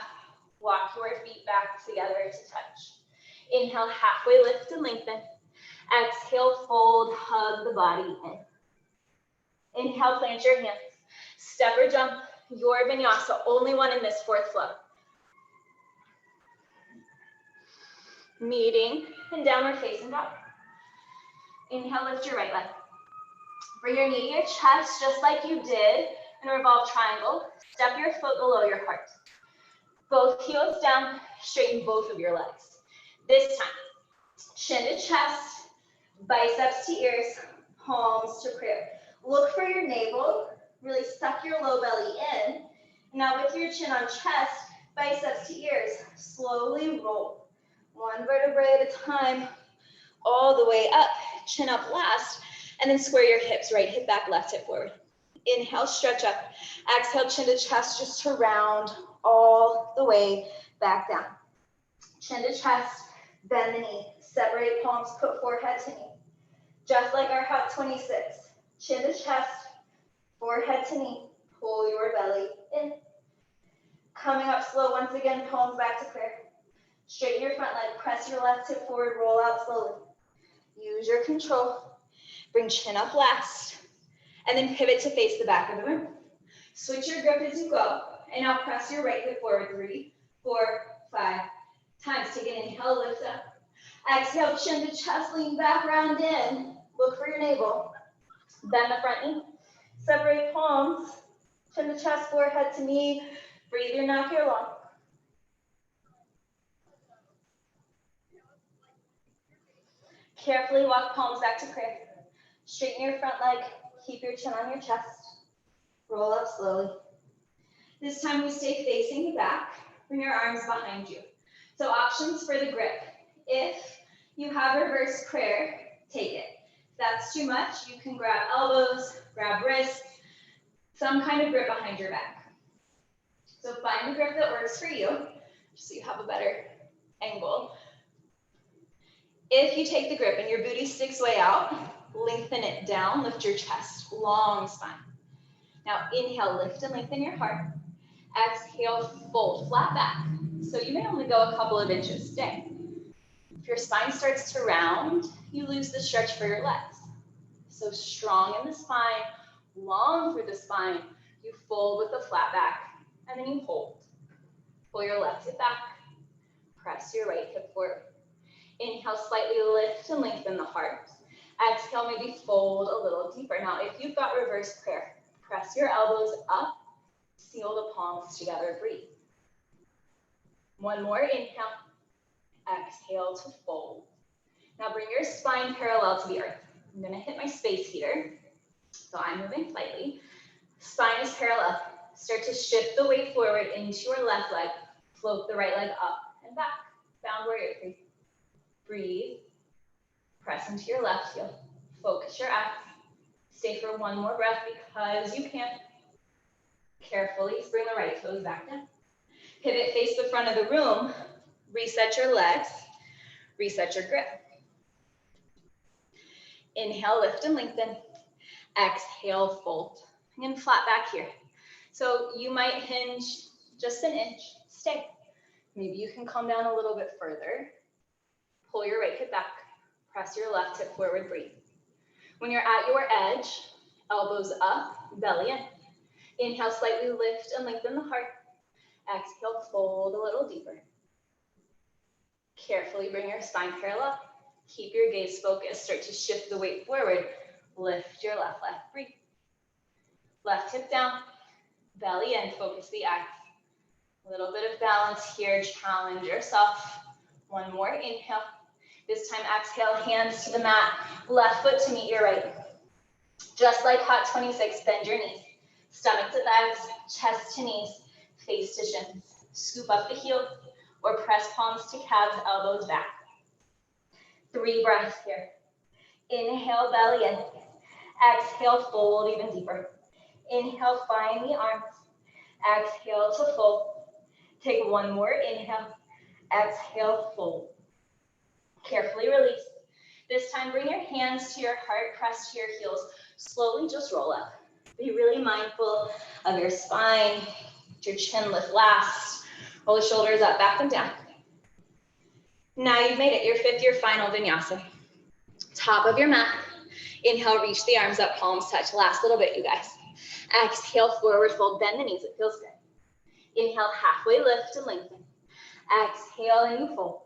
Walk your feet back together to touch. Inhale, halfway lift and lengthen. Exhale, fold, hug the body in. Inhale, plant your hands. Step or jump, your vinyasa, only one in this fourth flow. Meeting and downward facing dog. Inhale, lift your right leg. Bring your knee to your chest, just like you did in Revolved Triangle. Step your foot below your heart. Both heels down, straighten both of your legs. This time, chin to chest, biceps to ears, palms to prayer. Look for your navel, really suck your low belly in. Now with your chin on chest, biceps to ears, slowly roll. One vertebrae at a time, all the way up, chin up last, and then square your hips, right hip back, left hip forward. Inhale, stretch up. Exhale, chin to chest, just to round all the way back down. Chin to chest, bend the knee. Separate palms, put forehead to knee. Just like our hot 26. Chin to chest, forehead to knee. Pull your belly in. Coming up slow, once again, palms back to prayer. Straighten your front leg, press your left hip forward, roll out slowly. Use your control. Bring chin up last. And then pivot to face the back of the room. Switch your grip as you go. And now press your right hip forward. 3, 4, 5 times. Take an inhale, lift up. Exhale, chin to chest, lean back, round in. Look for your navel. Bend the front knee. Separate palms. Chin to chest, forehead to knee. Breathe your neck here long. Carefully walk palms back to prayer. Straighten your front leg. Keep your chin on your chest. Roll up slowly. This time we stay facing the back. Bring your arms behind you. So options for the grip. If you have reverse prayer, take it. that's too much, you can grab elbows, grab wrists, some kind of grip behind your back. So find the grip that works for you, just so you have a better angle. If you take the grip and your booty sticks way out, lengthen it down, lift your chest, long spine. Now inhale, lift and lengthen your heart. Exhale, fold, flat back. So you may only go a couple of inches. Stay. If your spine starts to round, you lose the stretch for your legs. So strong in the spine, long through the spine, you fold with a flat back, and then you hold. Pull your left hip back, press your right hip forward. Inhale, slightly lift and lengthen the heart. Exhale, maybe fold a little deeper. Now, if you've got reverse prayer, press your elbows up, seal the palms together, breathe. One more inhale, exhale to fold. Now bring your spine parallel to the earth. I'm gonna hit my space heater, so I'm moving slightly. Spine is parallel. Start to shift the weight forward into your left leg. Float the right leg up and back. Downward warrior 3. Breathe. Press into your left heel. Focus your abs. Stay for one more breath because you can. Carefully bring the right toes back down. Pivot, face the front of the room. Reset your legs. Reset your grip. Inhale, lift and lengthen. Exhale, fold. And flat back here. So you might hinge just an inch. Stay. Maybe you can come down a little bit further. Pull your right hip back. Press your left hip forward, breathe. When you're at your edge, elbows up, belly in. Inhale, slightly lift and lengthen the heart. Exhale, fold a little deeper. Carefully bring your spine parallel. Keep your gaze focused. Start to shift the weight forward. Lift your left leg, breathe. Left hip down, belly in, focus the eyes. A little bit of balance here, challenge yourself. One more inhale. This time exhale, hands to the mat, left foot to meet your right. Just like hot 26, bend your knees. Stomach to thighs, chest to knees, face to shins. Scoop up the heels or press palms to calves, elbows back. 3 breaths here. Inhale, belly in. Exhale, fold even deeper. Inhale, find the arms. Exhale to fold. Take one more inhale. Exhale, fold. Carefully release. This time, bring your hands to your heart, press to your heels. Slowly just roll up. Be really mindful of your spine. Let your chin lift last. Roll the shoulders up, back and down. Now you've made it your 5th, your final vinyasa. Top of your mat. Inhale, reach the arms up, palms touch. Last little bit, you guys. Exhale, forward fold, bend the knees, it feels good. Inhale, halfway lift and lengthen. Exhale, and you fold.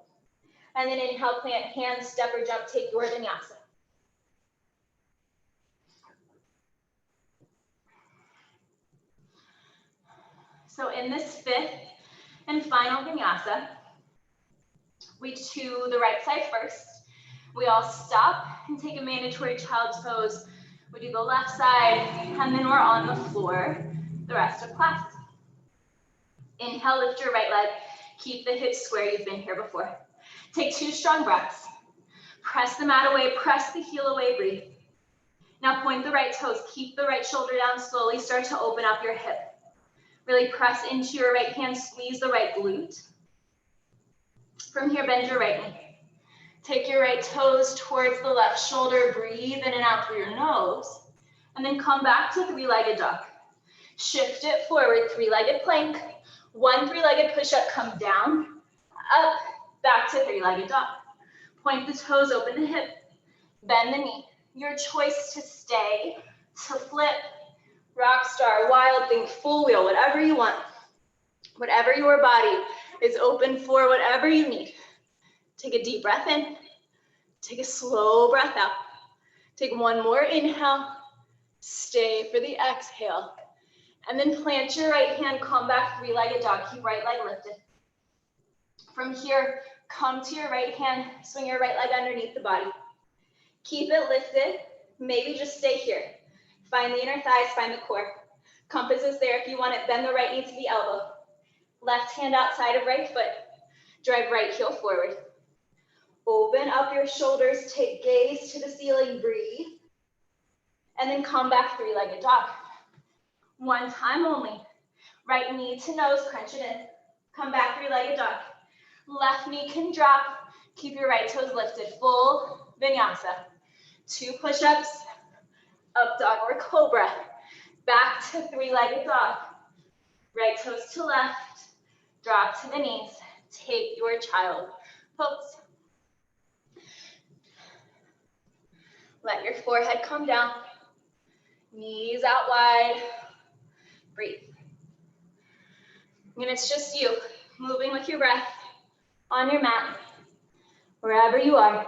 And then inhale, plant, hands, step or jump, take your vinyasa. So in this 5th and final vinyasa, we do the right side first. We all stop and take a mandatory child's pose. We do the left side, and then we're on the floor the rest of class. Inhale, lift your right leg. Keep the hips square, you've been here before. Take 2 strong breaths. Press the mat away, press the heel away, breathe. Now point the right toes, keep the right shoulder down, slowly start to open up your hip. Really press into your right hand, squeeze the right glute. From here, bend your right knee. Take your right toes towards the left shoulder, breathe in and out through your nose, and then come back to 3-legged dog. Shift it forward, 3-legged plank. 1 3-legged push-up, come down, up, back to 3-legged dog. Point the toes, open the hip, bend the knee. Your choice to stay, to flip, rock star, wild thing, full wheel, whatever you want. Whatever your body is open for, whatever you need. Take a deep breath in. Take a slow breath out. Take 1 more inhale. Stay for the exhale. And then plant your right hand, come back, 3-legged dog. Keep right leg lifted. From here, come to your right hand, swing your right leg underneath the body. Keep it lifted. Maybe just stay here. Find the inner thighs, find the core. Compass is there if you want it. Bend the right knee to the elbow. Left hand outside of right foot. Drive right heel forward. Open up your shoulders, take gaze to the ceiling, breathe. And then come back, three-legged dog. One time only. Right knee to nose, crunch it in. Come back, three-legged dog. Left knee can drop. Keep your right toes lifted, full vinyasa. 2 push-ups, up dog or cobra. Back to three-legged dog. Right toes to left, drop to the knees. Take your child pose. Let your forehead come down. Knees out wide. Breathe. And it's just you, moving with your breath on your mat, wherever you are.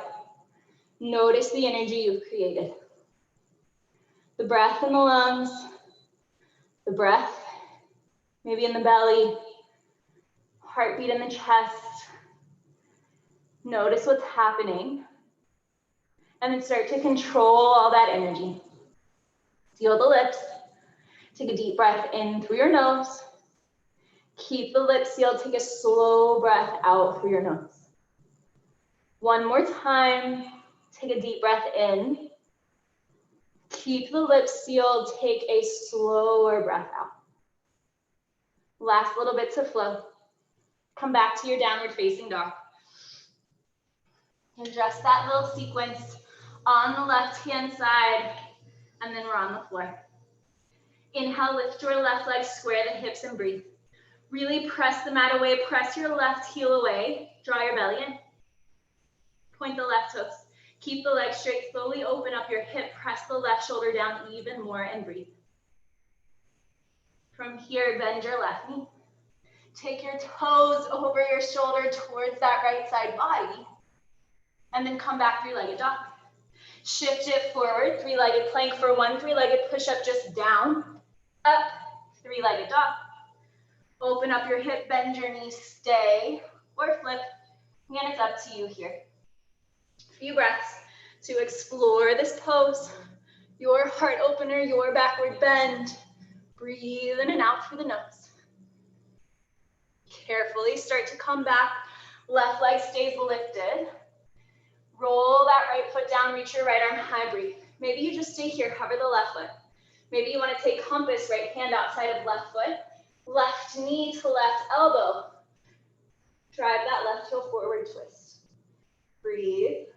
Notice the energy you've created. The breath in the lungs, the breath maybe in the belly, heartbeat in the chest. Notice what's happening. And then start to control all that energy. Seal the lips. Take a deep breath in through your nose. Keep the lips sealed. Take a slow breath out through your nose. One more time. Take a deep breath in. Keep the lips sealed. Take a slower breath out. Last little bits of flow. Come back to your downward facing dog. And just that little sequence on the left-hand side, and then we're on the floor. Inhale, lift your left leg, square the hips and breathe. Really press the mat away, press your left heel away, draw your belly in. Point the left toes. Keep the leg straight, slowly open up your hip, press the left shoulder down even more and breathe. From here, bend your left knee. Take your toes over your shoulder towards that right side body. And then come back, three-legged dog. Shift it forward, three-legged plank for 1, three-legged push-up just down, up, three-legged dog. Open up your hip, bend your knees, stay or flip, and it's up to you here. A few breaths to explore this pose, your heart opener, your backward bend. Breathe in and out through the nose. Carefully start to come back, left leg stays lifted. Roll that right foot down, reach your right arm high, breathe. Maybe you just stay here, hover the left foot. Maybe you want to take compass, right hand outside of left foot, left knee to left elbow. Drive that left heel forward, twist. Breathe.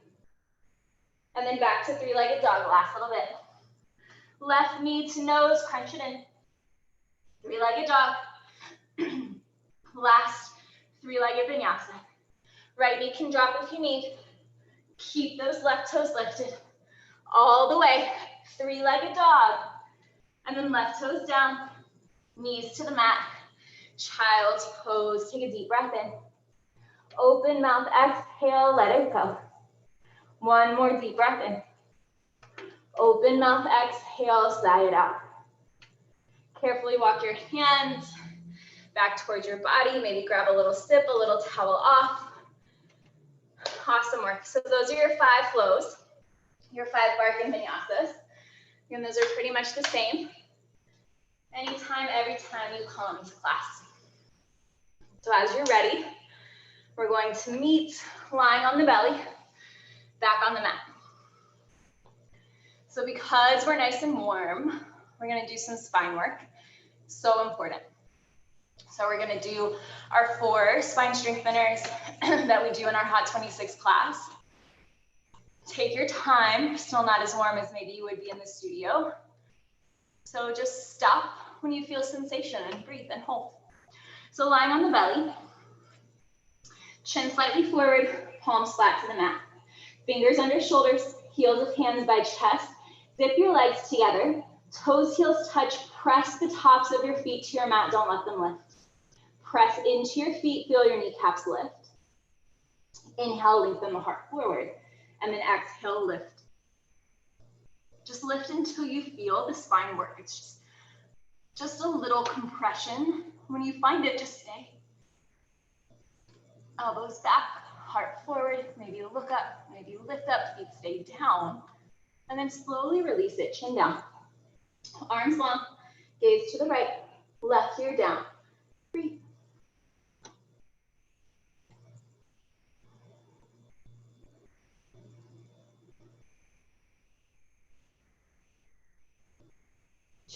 And then back to three-legged dog, last little bit. Left knee to nose, crunch it in. Three-legged dog. Last three-legged vinyasa. Right knee can drop if you need. Keep those left toes lifted all the way. Three-legged dog. And then left toes down, knees to the mat. Child's pose. Take a deep breath in. Open mouth, exhale, let it go. One more deep breath in. Open mouth, exhale, sigh it out. Carefully walk your hands back towards your body. Maybe grab a little sip, a little towel off. Awesome work. So those are your 5 flows, your 5 Barkan vinyasas. And those are pretty much the same. Anytime, every time you come to class. So as you're ready, we're going to meet lying on the belly, back on the mat. So because we're nice and warm, we're gonna do some spine work. So important. So we're gonna do our 4 spine strengtheners that we do in our Hot 26 class. Take your time, still not as warm as maybe you would be in the studio. So just stop when you feel sensation and breathe and hold. So lying on the belly, chin slightly forward, palms flat to the mat. Fingers under shoulders, heels of hands by chest. Zip your legs together, toes, heels touch, press the tops of your feet to your mat, don't let them lift. Press into your feet, feel your kneecaps lift. Inhale, lengthen the heart forward, and then exhale, lift. Just lift until you feel the spine work. It's just a little compression. When you find it, just stay. Elbows back, heart forward, maybe look up, maybe lift up, feet stay down. And then slowly release it, chin down. Arms long, gaze to the right, left ear down. Breathe.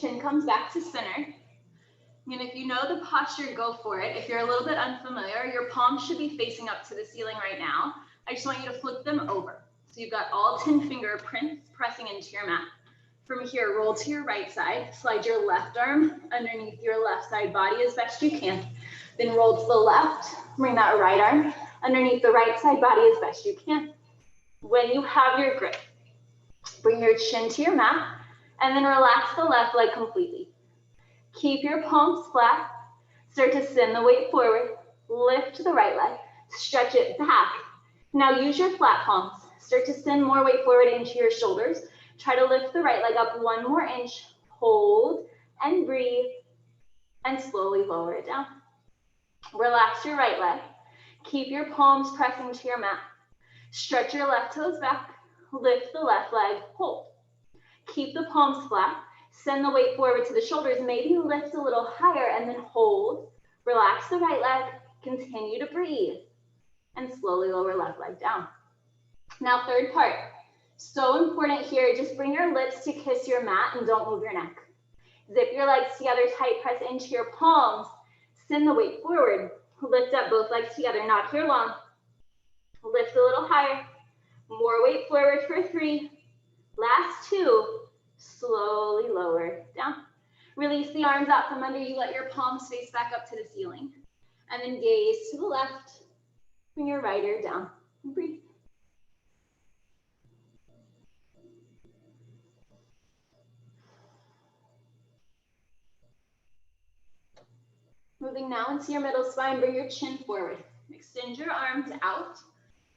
Chin comes back to center. And if you know the posture, go for it. If you're a little bit unfamiliar, your palms should be facing up to the ceiling right now. I just want you to flip them over. So you've got all 10 fingerprints pressing into your mat. From here, roll to your right side. Slide your left arm underneath your left side body as best you can. Then roll to the left. Bring that right arm underneath the right side body as best you can. When you have your grip, bring your chin to your mat and then relax the left leg completely. Keep your palms flat. Start to send the weight forward. Lift the right leg. Stretch it back. Now use your flat palms. Start to send more weight forward into your shoulders. Try to lift the right leg up 1 more inch. Hold and breathe and slowly lower it down. Relax your right leg. Keep your palms pressing to your mat. Stretch your left toes back. Lift the left leg. Hold. Keep the palms flat. Send the weight forward to the shoulders. Maybe lift a little higher and then hold. Relax the right leg. Continue to breathe. And slowly lower left leg down. Now, third part. So important here. Just bring your lips to kiss your mat and don't move your neck. Zip your legs together tight. Press into your palms. Send the weight forward. Lift up both legs together. Not here long. Lift a little higher. More weight forward for 3. Last 2. Slowly lower down. Release the arms out from under you. Let your palms face back up to the ceiling. And then gaze to the left. Bring your right ear down. And breathe. Moving now into your middle spine. Bring your chin forward. Extend your arms out.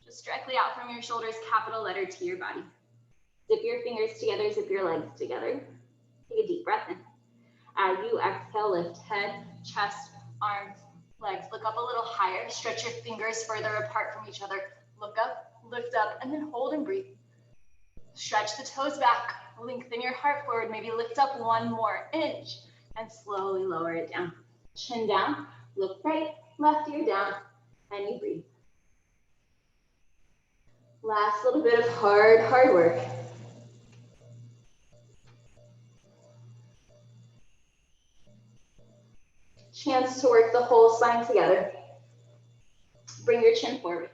Just directly out from your shoulders, capital letter to your body. Zip your fingers together, zip your legs together. Take a deep breath in. As you exhale, lift head, chest, arms, legs. Look up a little higher. Stretch your fingers further apart from each other. Look up, lift up, and then hold and breathe. Stretch the toes back. Lengthen your heart forward. Maybe lift up 1 more inch and slowly lower it down. Chin down. Look right, left ear down, and you breathe. Last little bit of hard work. Chance to work the whole spine together. Bring your chin forward.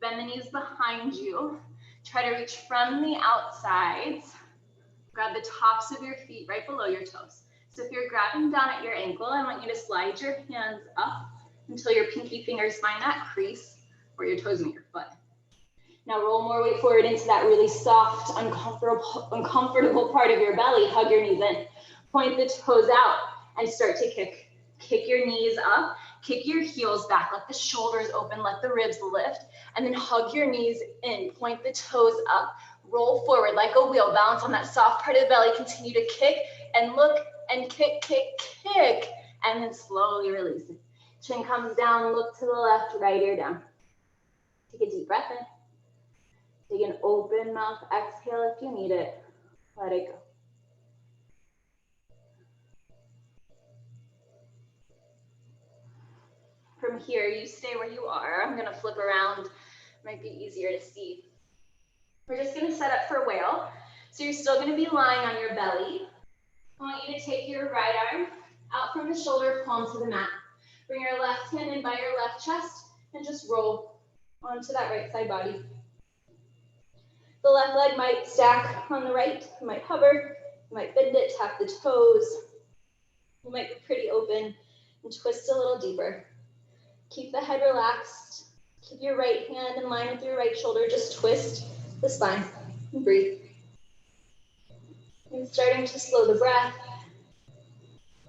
Bend the knees behind you. Try to reach from the outsides. Grab the tops of your feet right below your toes. So if you're grabbing down at your ankle, I want you to slide your hands up until your pinky fingers find that crease where your toes meet your foot. Now roll more weight forward into that really soft, uncomfortable part of your belly. Hug your knees in. Point the toes out and start to kick. Kick your knees up, kick your heels back, let the shoulders open, let the ribs lift, and then hug your knees in, point the toes up, roll forward like a wheel, balance on that soft part of the belly, continue to kick and look and kick, and then slowly release it. Chin comes down, look to the left, right ear down. Take a deep breath in. Take an open mouth exhale if you need it. Let it go. From here, you stay where you are. I'm gonna flip around, might be easier to see. We're just gonna set up for whale. So you're still gonna be lying on your belly. I want you to take your right arm out from the shoulder, palm to the mat. Bring your left hand in by your left chest and just roll onto that right side body. The left leg might stack on the right, you might hover, you might bend it, tap the toes. You might be pretty open and twist a little deeper. Keep the head relaxed. Keep your right hand in line with your right shoulder. Just twist the spine and breathe. And starting to slow the breath.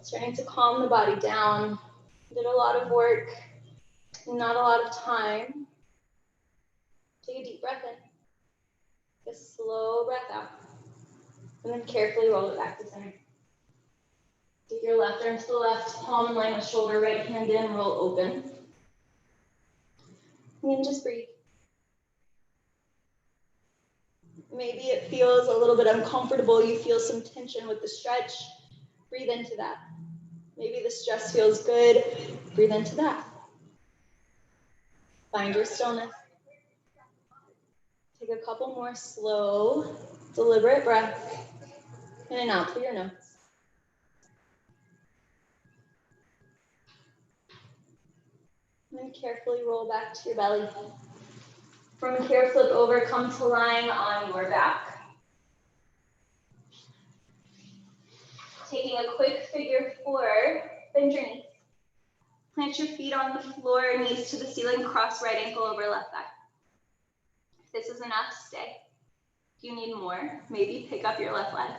Starting to calm the body down. Did a lot of work, not a lot of time. Take a deep breath in. Take a slow breath out. And then carefully roll it back to center. Take your left arm to the left, palm in line with shoulder, right hand in, roll open. And then just breathe. Maybe it feels a little bit uncomfortable. You feel some tension with the stretch. Breathe into that. Maybe the stress feels good. Breathe into that. Find your stillness. Take a couple more slow, deliberate breaths in and out through your nose. And carefully roll back to your belly. From here, flip over, come to lying on your back. Taking a quick figure 4, bend your knees. Plant your feet on the floor, knees to the ceiling, cross right ankle over left thigh. If this is enough, stay. If you need more, maybe pick up your left leg.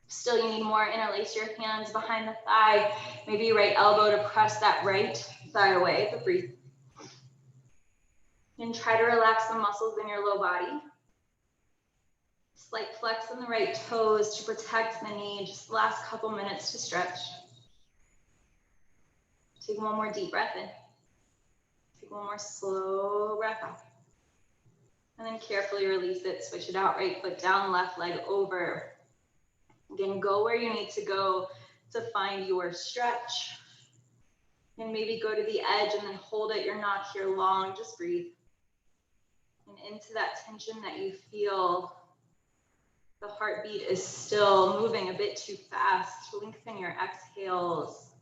Still, you need more, interlace your hands behind the thigh, maybe right elbow to press that right thigh away, but breathe. And try to relax the muscles in your low body. Slight flex in the right toes to protect the knee. Just the last couple minutes to stretch. Take one more deep breath in. Take one more slow breath out. And then carefully release it. Switch it out. Right foot down, left leg over. Again, go where you need to go to find your stretch. And maybe go to the edge and then hold it. You're not here long. Just breathe. And into that tension that you feel. The heartbeat is still moving a bit too fast. Lengthen your exhales.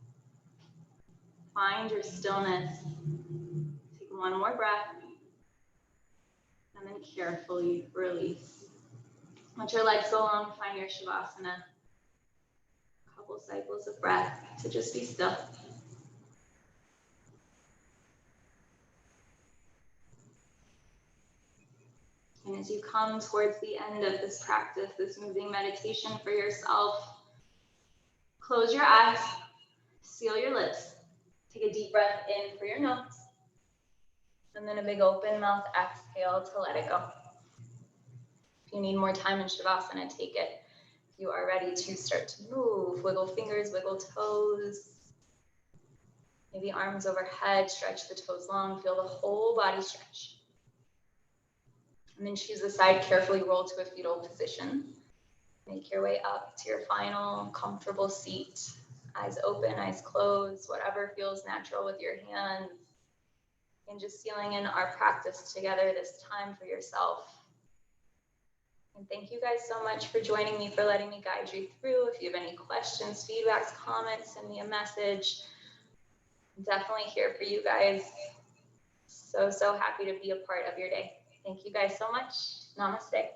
Find your stillness. Take one more breath. And then carefully release. Let your legs go long. Find your Shavasana. A couple cycles of breath to just be still. And as you come towards the end of this practice, this moving meditation for yourself, close your eyes, seal your lips, take a deep breath in for your nose, and then a big open mouth exhale to let it go. If you need more time in Shavasana, take it. If you are ready to start to move, wiggle fingers, wiggle toes, maybe arms overhead, stretch the toes long, feel the whole body stretch. And then choose a side, carefully roll to a fetal position. Make your way up to your final comfortable seat. Eyes open, eyes closed, whatever feels natural with your hands. And just sealing in our practice together this time for yourself. And thank you guys so much for joining me, for letting me guide you through. If you have any questions, feedbacks, comments, send me a message. I'm definitely here for you guys. So happy to be a part of your day. Thank you guys so much. Namaste.